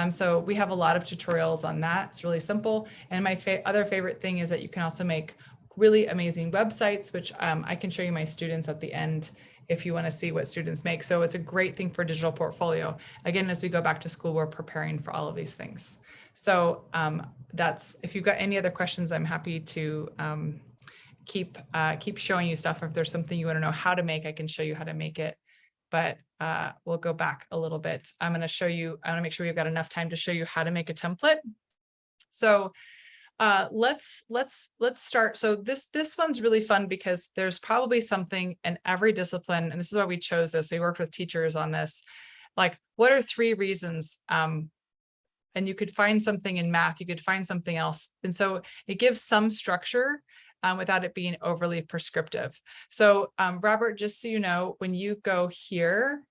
So we have a lot of tutorials on that. It's really simple. And my other favorite thing is that you can also make really amazing websites, which I can show you my students at the end if you want to see what students make. So it's a great thing for digital portfolio. Again, as we go back to school, we're preparing for all of these things. So that's, if you've got any other questions, I'm happy to keep showing you stuff. If there's something you want to know how to make, I can show you how to make it. But we'll go back a little bit. I'm going to show you, I want to make sure we've got enough time to show you how to make a template. So let's start. So this one's really fun because there's probably something in every discipline, and this is why we chose this. We worked with teachers on this. Like, what are 3 reasons? And you could find something in math, you could find something else. And so it gives some structure without it being overly prescriptive. So Robert, just so you know, when you go here,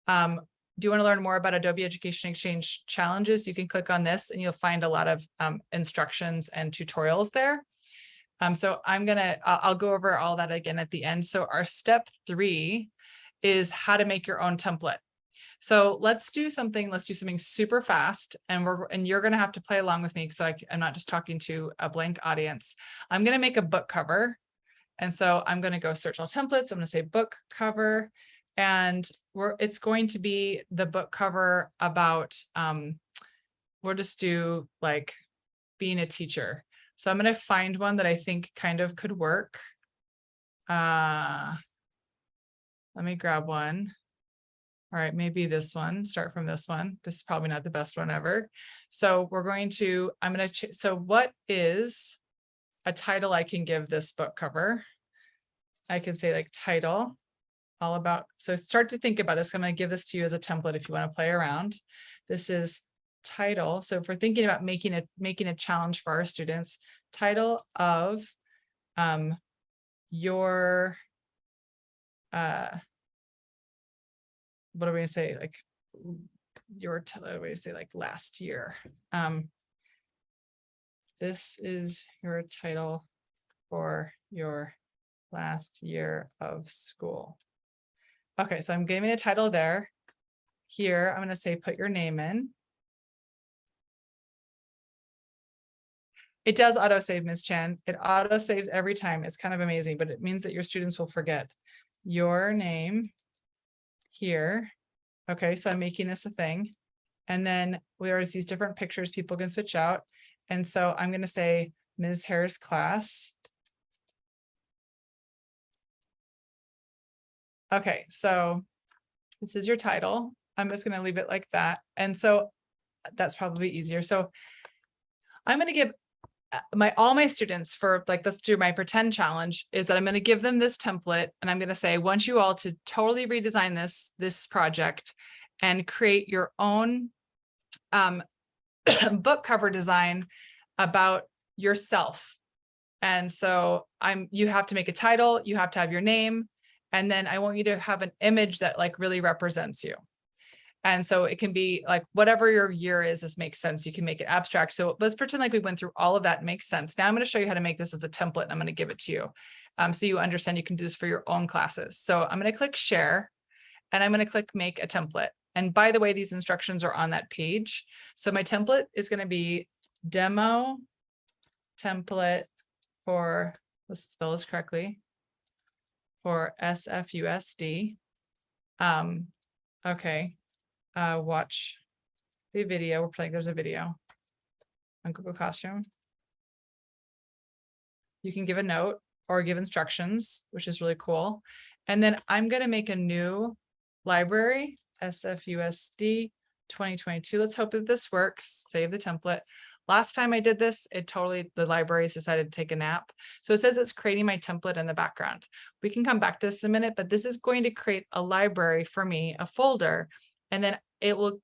do you want to learn more about Adobe Education Exchange challenges? You can click on this and you'll find a lot of instructions and tutorials there. So I'll go over all that again at the end. So our step 3 is how to make your own template. So let's do something super fast, and you're going to have to play along with me because I'm not just talking to a blank audience. I'm going to make a book cover. And so I'm going to go search all templates. I'm going to say book cover, and it's going to be the book cover about, we'll just do like being a teacher. So I'm going to find one that I think kind of could work. Let me grab one. All right, maybe this one, start from this one. This is probably not the best one ever. So so what is a title I can give this book cover? I can say like title, all about, so start to think about this. I'm going to give this to you as a template if you want to play around. This is title. So if we're thinking about making a challenge for our students, title of your, what are we going to say? Like your, what do we say, like last year. This is your title for your last year of school. Okay, so I'm giving a title there. Here, I'm going to say, put your name in. It does autosave, Ms. Chan. It autosaves every time. It's kind of amazing, but it means that your students will forget your name here. Okay, so I'm making this a thing. And then there's these different pictures people can switch out. And so I'm going to say Ms. Harris class. Okay, so this is your title. I'm just going to leave it like that. And so that's probably easier. So I'm going to give all my students, for like, let's do my pretend challenge, is that I'm going to give them this template and I'm going to say, I want you all to totally redesign this project and create your own book cover design about yourself. And so you have to make a title, you have to have your name, and then I want you to have an image that like really represents you. And so it can be like whatever your year is, this makes sense. You can make it abstract. So let's pretend like we went through all of that and makes sense. Now I'm going to show you how to make this as a template and I'm going to give it to you. So you understand you can do this for your own classes. So I'm going to click share and I'm going to click make a template. And by the way, these instructions are on that page. So my template is going to be demo template for, let's spell this correctly, for SFUSD. Okay. Watch the video. We're playing, there's a video on Google Classroom. You can give a note or give instructions, which is really cool. And then I'm going to make a new library, SFUSD 2022. Let's hope that this works. Save the template. Last time I did this, the libraries decided to take a nap. So it says it's creating my template in the background. We can come back to this in a minute, but this is going to create a library for me, a folder, and then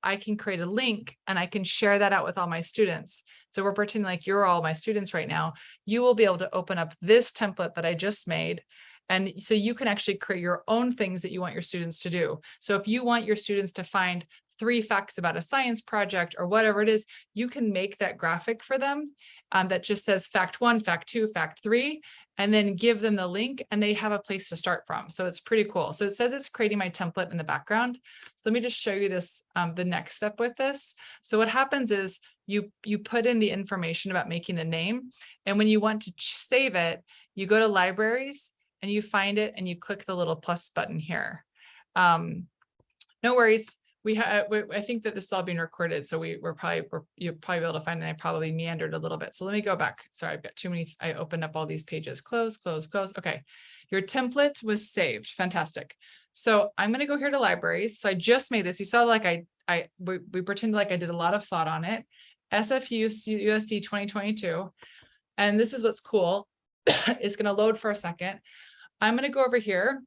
I can create a link and I can share that out with all my students. So we're pretending like you're all my students right now. You will be able to open up this template that I just made. And so you can actually create your own things that you want your students to do. So if you want your students to find 3 facts about a science project or whatever it is, you can make that graphic for them that just says fact 1, fact 2, fact 3, and then give them the link and they have a place to start from. So it's pretty cool. So it says it's creating my template in the background. So let me just show you this, the next step with this. So what happens is you put in the information about making the name. And when you want to save it, you go to libraries and you find it and you click the little plus button here. No worries. I think that this is all being recorded, so you'll probably be able to find it. I probably meandered a little bit. So let me go back. Sorry, I've got too many. I opened up all these pages. Close, close, close. Okay. Your template was saved. Fantastic. So I'm going to go here to libraries. So I just made this. You saw like we pretended like I did a lot of thought on it. SFU USD 2022. And this is what's cool. It's going to load for a second. I'm going to go over here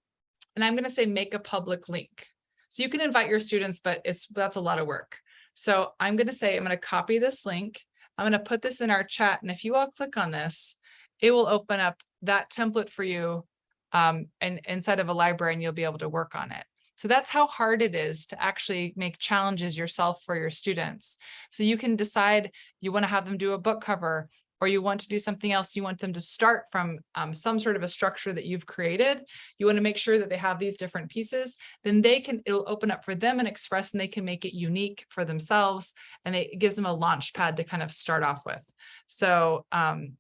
and I'm going to say make a public link. So you can invite your students, but that's a lot of work. So I'm going to say, I'm going to copy this link. I'm going to put this in our chat. And if you all click on this, it will open up that template for you and inside of a library, and you'll be able to work on it. So that's how hard it is to actually make challenges yourself for your students. So you can decide you want to have them do a book cover, or you want to do something else. You want them to start from some sort of a structure that you've created. You want to make sure that they have these different pieces. Then it'll open up for them and Express, and they can make it unique for themselves. And it gives them a launch pad to kind of start off with. So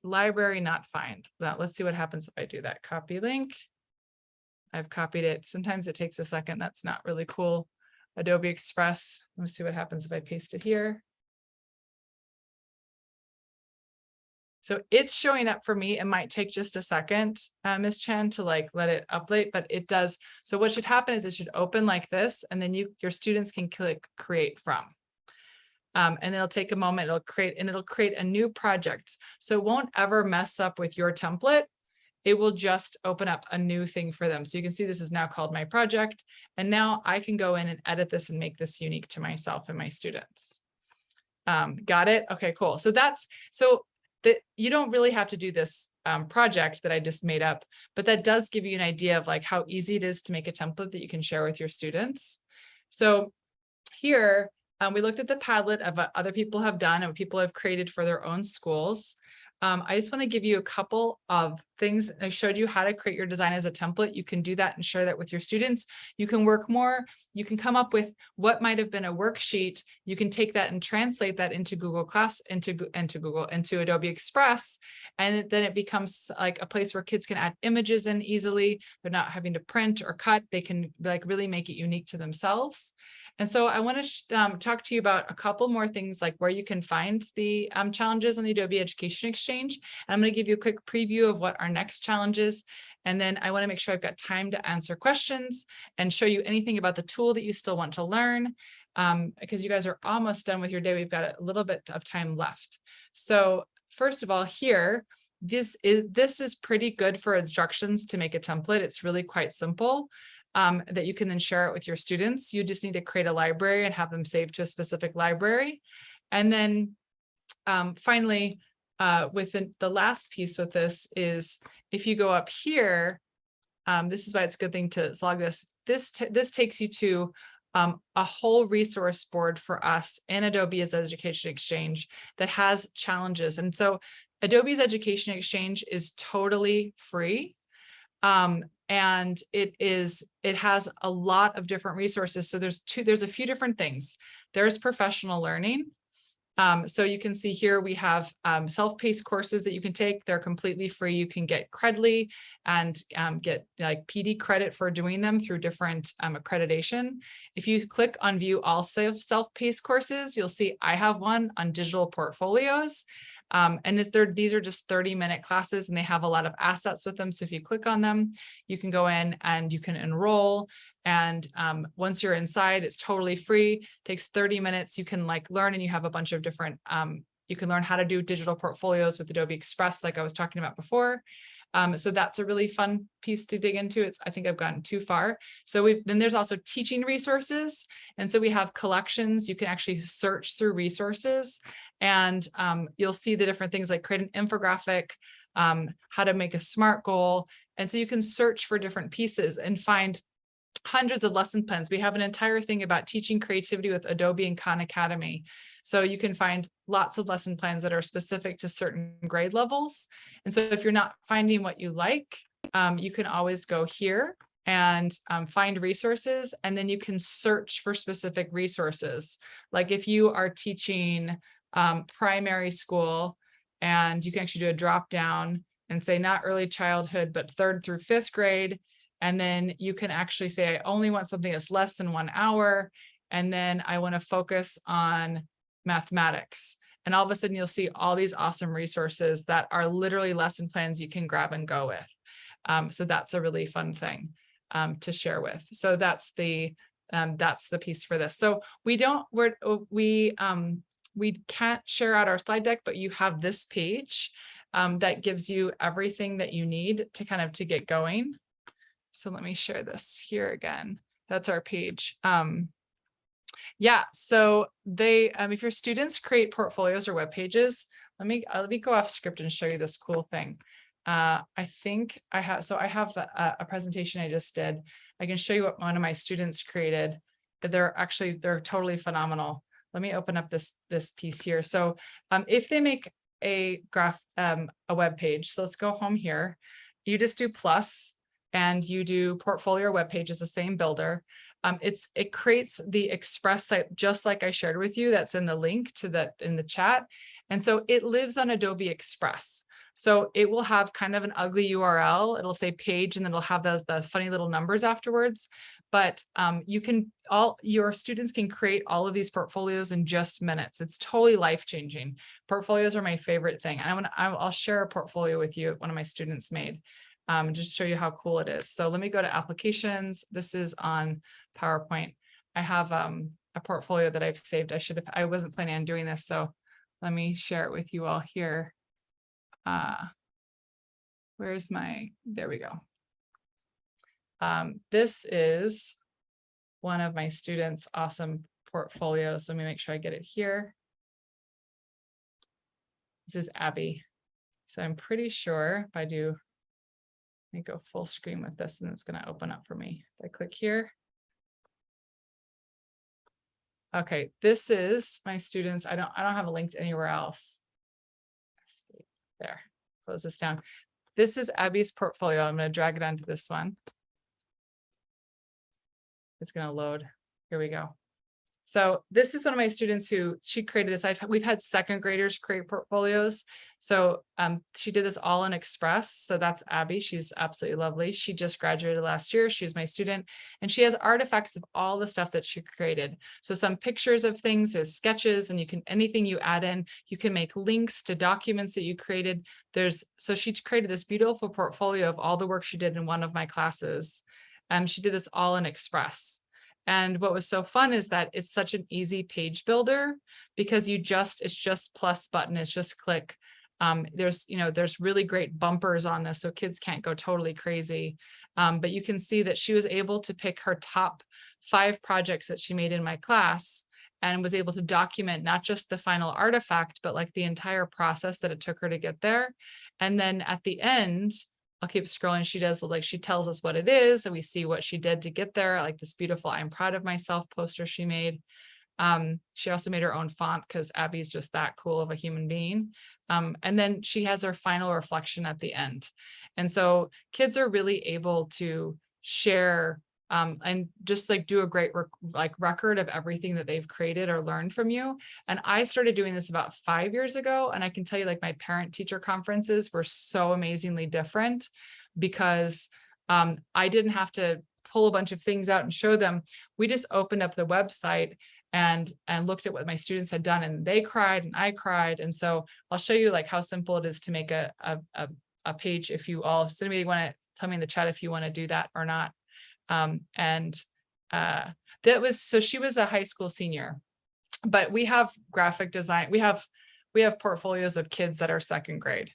library not find. Now, let's see what happens if I do that. Copy link. I've copied it. Sometimes it takes a second. That's not really cool. Adobe Express. Let me see what happens if I paste it here. So it's showing up for me. It might take just a second, Ms. Chen, to like let it update, but it does. So what should happen is it should open like this, and then your students can click create from. And it'll take a moment, it'll create a new project. So it won't ever mess up with your template. It will just open up a new thing for them. So you can see this is now called my project. And now I can go in and edit this and make this unique to myself and my students. Got it? Okay, cool. So that you don't really have to do this project that I just made up, but that does give you an idea of like how easy it is to make a template that you can share with your students. So here we looked at the Padlet of what other people have done and what people have created for their own schools. I just want to give you a couple of things. I showed you how to create your design as a template. You can do that and share that with your students. You can work more. You can come up with what might have been a worksheet. You can take that and translate that into Google Class, into Adobe Express. And then it becomes like a place where kids can add images in easily. They're not having to print or cut. They can like really make it unique to themselves. And so I want to talk to you about a couple more things, like where you can find the challenges on the Adobe Education Exchange. And I'm going to give you a quick preview of what our next challenge is. And then I want to make sure I've got time to answer questions and show you anything about the tool that you still want to learn, because you guys are almost done with your day. We've got a little bit of time left. So first of all, here, this is pretty good for instructions to make a template. It's really quite simple. That you can then share it with your students. You just need to create a library and have them saved to a specific library. And then finally, with the last piece with this is if you go up here, this is why it's a good thing to log this. This takes you to a whole resource board for us in Adobe's Education Exchange that has challenges. And so Adobe's Education Exchange is totally free. And it has a lot of different resources. So there's a few different things. There's professional learning. So you can see here we have self-paced courses that you can take. They're completely free. You can get Credly and get like PD credit for doing them through different accreditation. If you click on view all self-paced courses, you'll see I have one on digital portfolios. And these are just 30-minute classes, and they have a lot of assets with them. So if you click on them, you can go in and you can enroll. And once you're inside, it's totally free. Takes 30 minutes. You can like learn, and you have a bunch of different, you can learn how to do digital portfolios with Adobe Express, like I was talking about before. So that's a really fun piece to dig into. I think I've gotten too far. So then there's also teaching resources. And so we have collections. You can actually search through resources, and you'll see the different things like create an infographic, how to make a SMART goal. And so you can search for different pieces and find hundreds of lesson plans. We have an entire thing about teaching creativity with Adobe and Khan Academy. So you can find lots of lesson plans that are specific to certain grade levels. And so if you're not finding what you like, you can always go here and find resources, and then you can search for specific resources. Like if you are teaching primary school, and you can actually do a drop down and say not early childhood, but 3rd through 5th grade. And then you can actually say, I only want something that's less than 1 hour. And then I want to focus on mathematics. And all of a sudden you'll see all these awesome resources that are literally lesson plans you can grab and go with. So that's a really fun thing to share with. So that's the piece for this. So we can't share out our slide deck, but you have this page that gives you everything that you need to get going. So let me share this here again. That's our page. Yeah, so if your students create portfolios or web pages, let me go off script and show you this cool thing. I think I have a presentation I just did. I can show you what one of my students created. They're totally phenomenal. Let me open up this piece here. So if they make a web page, so let's go home here. You just do plus, and you do portfolio or web page is the same builder. It creates the Express site just like I shared with you. That's in the link in the chat. And so it lives on Adobe Express. So it will have kind of an ugly URL. It'll say page, and then it'll have the funny little numbers afterwards. But your students can create all of these portfolios in just minutes. It's totally life-changing. Portfolios are my favorite thing. And I'll share a portfolio with you one of my students made. Just show you how cool it is. So let me go to applications. This is on PowerPoint. I have a portfolio that I've saved. I wasn't planning on doing this, so let me share it with you all here. There we go. This is one of my students' awesome portfolios. Let me make sure I get it here. This is Abby. So I'm pretty sure if I do, let me go full screen with this, and it's going to open up for me. If I click here. Okay, this is my students. I don't have a link to anywhere else. There, close this down. This is Abby's portfolio. I'm going to drag it onto this one. It's going to load. Here we go. So this is one of my students she created this. We've had 2nd graders create portfolios. So she did this all in Express. So that's Abby. She's absolutely lovely. She just graduated last year. She's my student, and she has artifacts of all the stuff that she created. So some pictures of things, there's sketches, and anything you add in, you can make links to documents that you created. So she created this beautiful portfolio of all the work she did in one of my classes. She did this all in Express. And what was so fun is that it's such an easy page builder, because it's just plus button, it's just click. There's really great bumpers on this, so kids can't go totally crazy. But you can see that she was able to pick her top 5 projects that she made in my class, and was able to document not just the final artifact, but like the entire process that it took her to get there. And then at the end, I'll keep scrolling. She tells us what it is, and we see what she did to get there, like this beautiful "I'm proud of myself" poster she made. She also made her own font, because Abby's just that cool of a human being. And then she has her final reflection at the end. And so kids are really able to share and just like do a great record of everything that they've created or learned from you. And I started doing this about 5 years ago. And I can tell you, like, my parent teacher conferences were so amazingly different, because I didn't have to pull a bunch of things out and show them. We just opened up the website, and looked at what my students had done, and they cried and I cried. And so I'll show you like how simple it is to make a page. If you all, so anybody want to tell me in the chat if you want to do that or not. That was, so she was a high school senior, but we have graphic design. We have portfolios of kids that are second grade.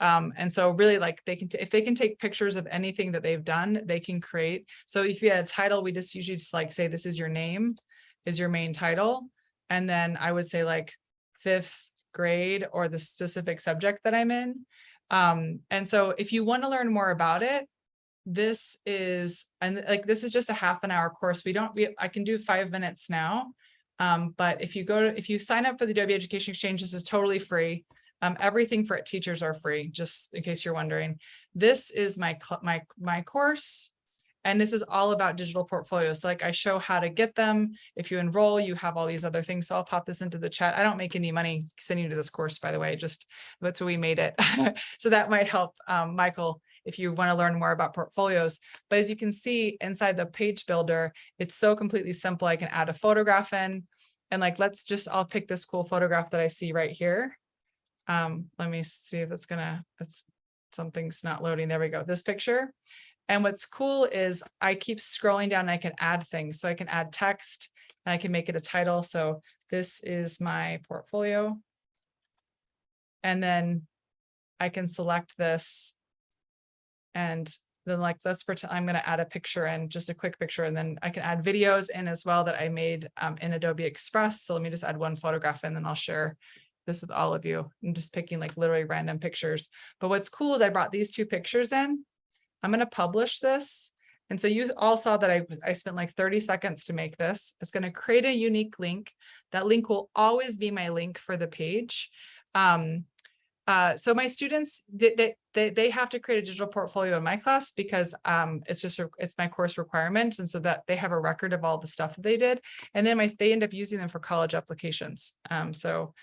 And so really like they can, if they can take pictures of anything that they've done, they can create. So if you had a title, we just usually just like say, this is your name, is your main title. And then I would say like 5th grade or the specific subject that I'm in. And so if you want to learn more about it, this is, and like, this is just a half an hour course. I can do 5 minutes now. But if you sign up for the Adobe Education Exchange, this is totally free. Everything for teachers are free, just in case you're wondering. This is my course, and this is all about digital portfolios. So like I show how to get them. If you enroll, you have all these other things. So I'll pop this into the chat. I don't make any money sending you to this course, by the way, just that's what we made it. So that might help, Michael, if you want to learn more about portfolios. But as you can see inside the page builder, it's so completely simple. I can add a photograph in, and like, I'll pick this cool photograph that I see right here. Let me see if something's not loading. There we go. This picture. And what's cool is I keep scrolling down and I can add things. So I can add text and I can make it a title. So this is my portfolio. And then I can select this, and then like, let's pretend I'm going to add a picture in, just a quick picture. And then I can add videos in as well that I made in Adobe Express. So let me just add one photograph and then I'll share this with all of you. I'm just picking like literally random pictures. But what's cool is I brought these 2 pictures in. I'm going to publish this. And so you all saw that I spent like 30 seconds to make this. It's going to create a unique link. That link will always be my link for the page. So my students, they have to create a digital portfolio in my class because it's my course requirement. And so that they have a record of all the stuff that they did. And then they end up using them for college applications. So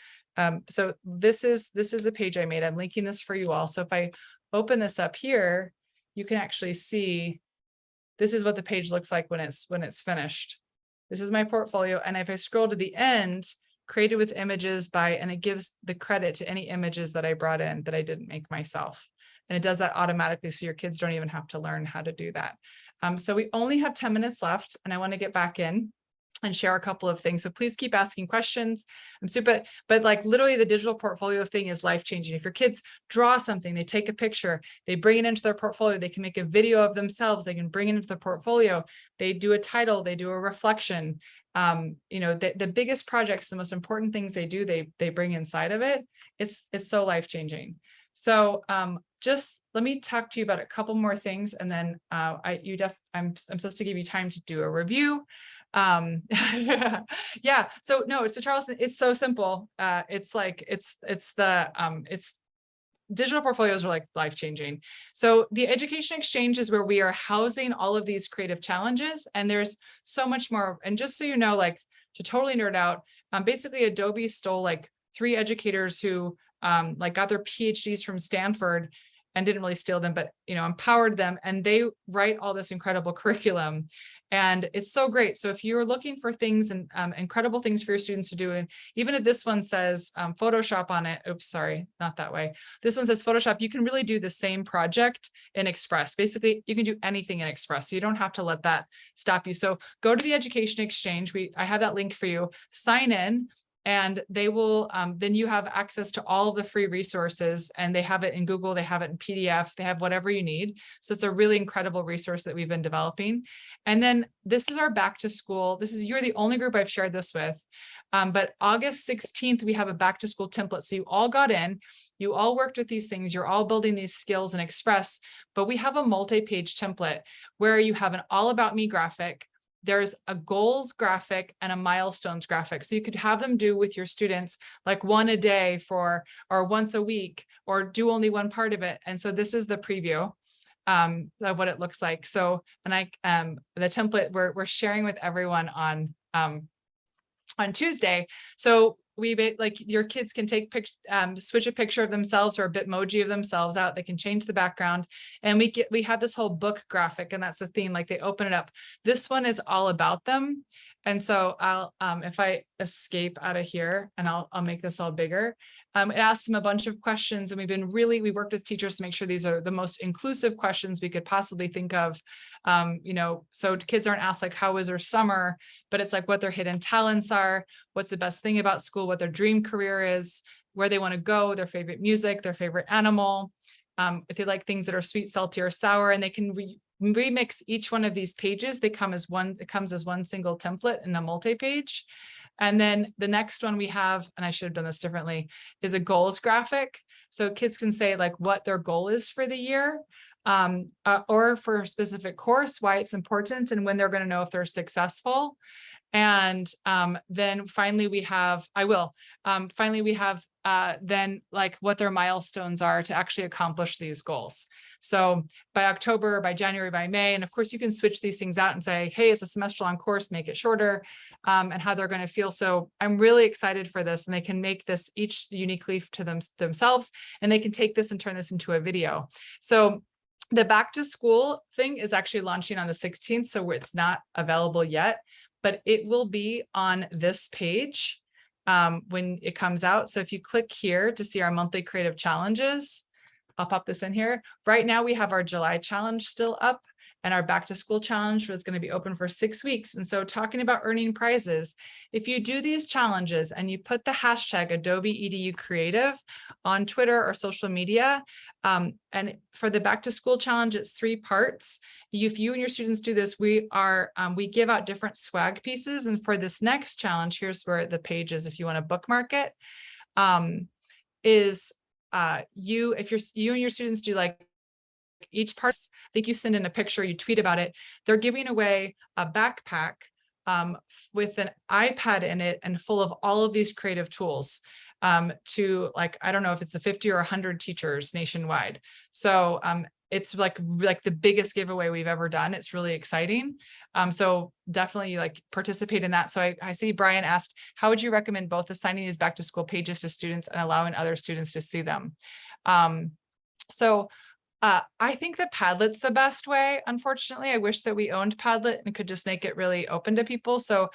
this is the page I made. I'm linking this for you all. So if I open this up here, you can actually see this is what the page looks like when it's finished. This is my portfolio. And if I scroll to the end, created with images and it gives the credit to any images that I brought in that I didn't make myself. And it does that automatically. So your kids don't even have to learn how to do that. So we only have 10 minutes left, and I want to get back in and share a couple of things. So please keep asking questions. But like literally the digital portfolio thing is life-changing. If your kids draw something, they take a picture, they bring it into their portfolio, they can make a video of themselves, they can bring it into their portfolio, they do a title, they do a reflection. The biggest projects, the most important things they do, they bring inside of it. It's so life-changing. So just let me talk to you about a couple more things, and then I'm supposed to give you time to do a review. Yeah, so no, it's the Charleston. It's so simple. It's digital portfolios are like life-changing. So the Education Exchange is where we are housing all of these creative challenges, and there's so much more. And just so you know, like to totally nerd out, basically Adobe stole like 3 educators who like got their PhDs from Stanford, and didn't really steal them, but empowered them, and they write all this incredible curriculum. And it's so great. So if you're looking for things and incredible things for your students to do, and even if this one says Photoshop on it, oops, sorry, not that way. This one says Photoshop, you can really do the same project in Express. Basically, you can do anything in Express. So you don't have to let that stop you. So go to the Education Exchange. I have that link for you. Sign in. And they will, then you have access to all of the free resources, and they have it in Google, they have it in PDF, they have whatever you need. So it's a really incredible resource that we've been developing. And then this is our back to school. You're the only group I've shared this with, but August 16th, we have a back to school template. So you all got in, you all worked with these things, you're all building these skills in Express, but we have a multi-page template where you have an all about me graphic. There's a goals graphic and a milestones graphic. So you could have them do with your students, like one a day or once a week, or do only one part of it. And so this is the preview of what it looks like. So, and the template we're sharing with everyone on Tuesday. So like your kids can switch a picture of themselves or a Bitmoji of themselves out. They can change the background, and we have this whole book graphic, and that's the theme. Like they open it up. This one is all about them, And so I'll, if I escape out of here and I'll make this all bigger. It asks them a bunch of questions, and we worked with teachers to make sure these are the most inclusive questions we could possibly think of. So kids aren't asked like, how was their summer, but it's like what their hidden talents are, what's the best thing about school, what their dream career is, where they want to go, their favorite music, their favorite animal, if they like things that are sweet, salty, or sour, and they can remix each one of these pages. It comes as one single template in a multi-page. And then the next one we have, and I should have done this differently, is a goals graphic. So kids can say like what their goal is for the year, or for a specific course, why it's important, and when they're going to know if they're successful. And then finally we have, then like what their milestones are to actually accomplish these goals. So by October, by January, by May, and of course you can switch these things out and say, hey, it's a semester long course, make it shorter, and how they're going to feel. So I'm really excited for this, and they can make this each uniquely to themselves, and they can take this and turn this into a video. So the back to school thing is actually launching on the 16th. So it's not available yet, but it will be on this page when it comes out. So if you click here to see our monthly creative challenges, I'll pop this in here. Right now we have our July challenge still up, and our back to school challenge was going to be open for 6 weeks. And so talking about earning prizes, if you do these challenges and you put the hashtag Adobe EDU Creative on Twitter or social media, and for the back to school challenge, it's 3 parts. If you and your students do this, we give out different swag pieces. And for this next challenge, here's where the page is if you want to bookmark it, if you and your students do like each part, I think you send in a picture, you tweet about it, they're giving away a backpack with an iPad in it and full of all of these creative tools to, like, I don't know if it's 50 or 100 teachers nationwide. So it's like the biggest giveaway we've ever done. It's really exciting. So definitely like participate in that. So I see Brian asked, how would you recommend both assigning these back to school pages to students and allowing other students to see them? I think that Padlet's the best way. Unfortunately, I wish that we owned Padlet and could just make it really open to people. So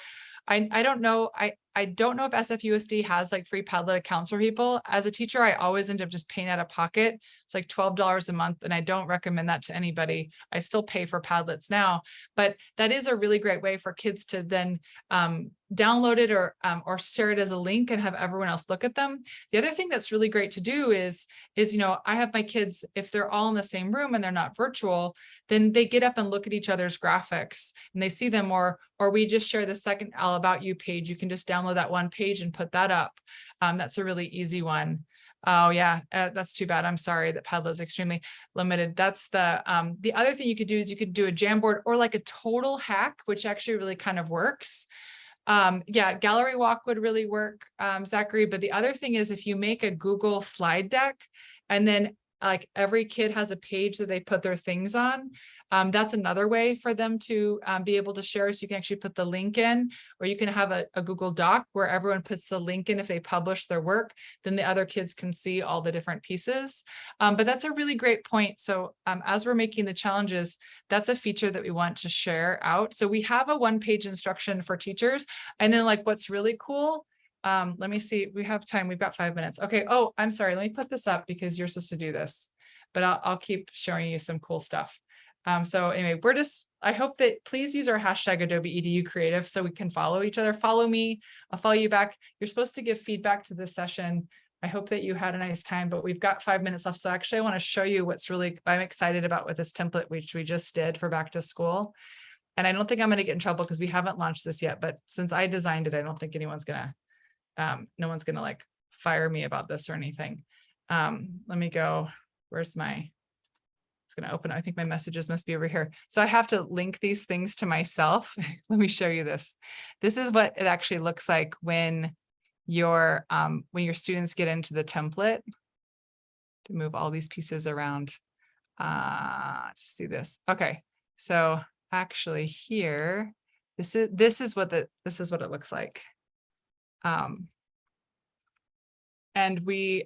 I don't know. I don't know if SFUSD has like free Padlet accounts for people. As a teacher, I always end up just paying out of pocket. It's like $12 a month, and I don't recommend that to anybody. I still pay for Padlets now, but that is a really great way for kids to then download it or share it as a link and have everyone else look at them. The other thing that's really great to do is I have my kids, if they're all in the same room and they're not virtual, then they get up and look at each other's graphics and they see them, or we just share the second All About You page. You can just download that one page and put that up. That's a really easy one. Oh yeah, that's too bad. I'm sorry that Padlet is extremely limited. That's the other thing you could do is you could do a Jamboard or like a total hack, which actually really kind of works. Yeah, Gallery Walk would really work, Zachary. But the other thing is if you make a Google slide deck and then like every kid has a page that they put their things on, that's another way for them to be able to share. So you can actually put the link in, or you can have a Google Doc where everyone puts the link in. If they publish their work, then the other kids can see all the different pieces. But that's a really great point. So as we're making the challenges, that's a feature that we want to share out. So we have a 1-page instruction for teachers. And then like what's really cool, let me see, we have time, we've got 5 minutes. Okay. Oh, I'm sorry. Let me put this up because you're supposed to do this, but I'll keep showing you some cool stuff. So anyway, I hope that please use our hashtag Adobe EDU Creative so we can follow each other. Follow me, I'll follow you back. You're supposed to give feedback to this session. I hope that you had a nice time, but we've got 5 minutes left. So actually I want to show you I'm excited about with this template, which we just did for back to school. And I don't think I'm going to get in trouble because we haven't launched this yet, but since I designed it, I don't think anyone's going to no one's gonna like fire me about this or anything. Let me go, it's gonna open. I think my messages must be over here. So I have to link these things to myself. Let me show you this. This is what it actually looks like when your students get into the template. To move all these pieces around to see this. Okay, so actually here, this is what it looks like. And we'll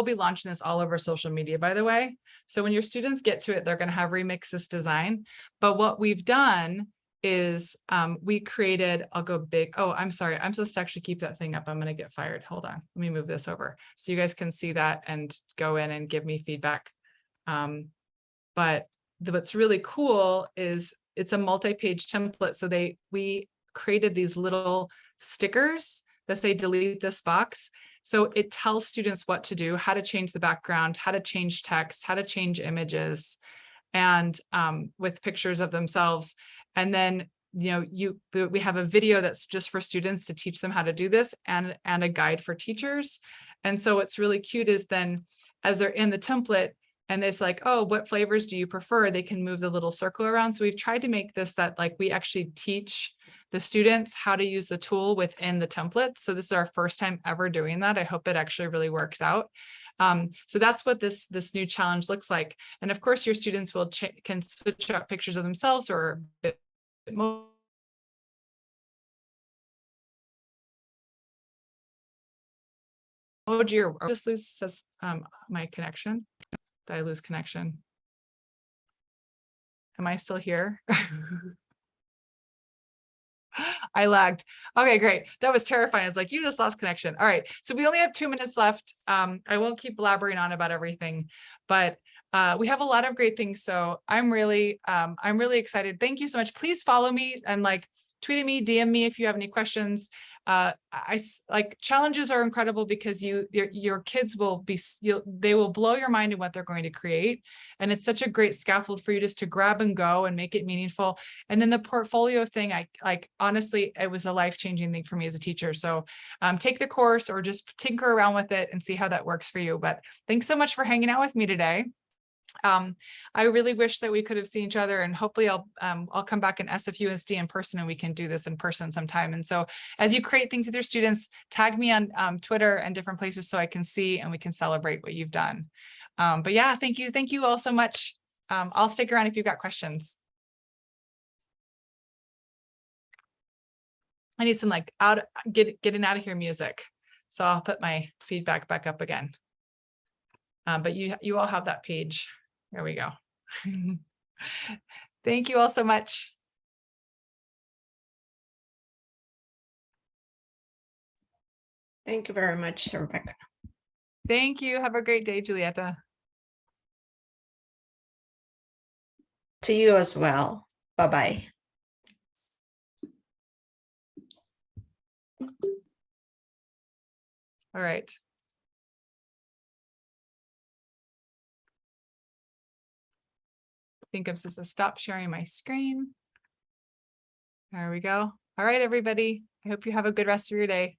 be launching this all over social media, by the way. So when your students get to it, they're going to have remix this design. But what we've done is we created, I'll go big. Oh, I'm sorry. I'm supposed to actually keep that thing up. I'm going to get fired. Hold on. Let me move this over so you guys can see that and go in and give me feedback. But what's really cool is it's a multi-page template. So we created these little stickers that say delete this box. So it tells students what to do, how to change the background, how to change text, how to change images, and with pictures of themselves. And then, we have a video that's just for students to teach them how to do this, and a guide for teachers. And so what's really cute is then as they're in the template and it's like, oh, what flavors do you prefer? They can move the little circle around. So we've tried to make this that like we actually teach the students how to use the tool within the template. So this is our first time ever doing that. I hope it actually really works out. So that's what this new challenge looks like. And of course, your students can switch out pictures of themselves or a bit more. Oh dear, I just lose my connection. Did I lose connection? Am I still here? I lagged. Okay, great. That was terrifying. I was like, you just lost connection. All right. So we only have 2 minutes left. I won't keep blabbering on about everything, but we have a lot of great things. So I'm really excited. Thank you so much. Please follow me and tweet at me, DM me if you have any questions. Challenges are incredible because your kids they will blow your mind in what they're going to create. And it's such a great scaffold for you just to grab and go and make it meaningful. And then the portfolio thing, honestly, it was a life-changing thing for me as a teacher. So take the course or just tinker around with it and see how that works for you. But thanks so much for hanging out with me today. I really wish that we could have seen each other, and hopefully I'll come back in SFUSD in person and we can do this in person sometime. And so as you create things with your students, tag me on Twitter and different places so I can see and we can celebrate what you've done. But yeah, thank you all so much. I'll stick around if you've got questions. I need some getting out of here music. So I'll put my feedback back up again. But you all have that page. There we go. Thank you all so much. Thank you very much, Rebecca. Thank you. Have a great day, Julieta. To you as well. Bye-bye. All right. I think I'm supposed to stop sharing my screen. There we go. All right, everybody. I hope you have a good rest of your day.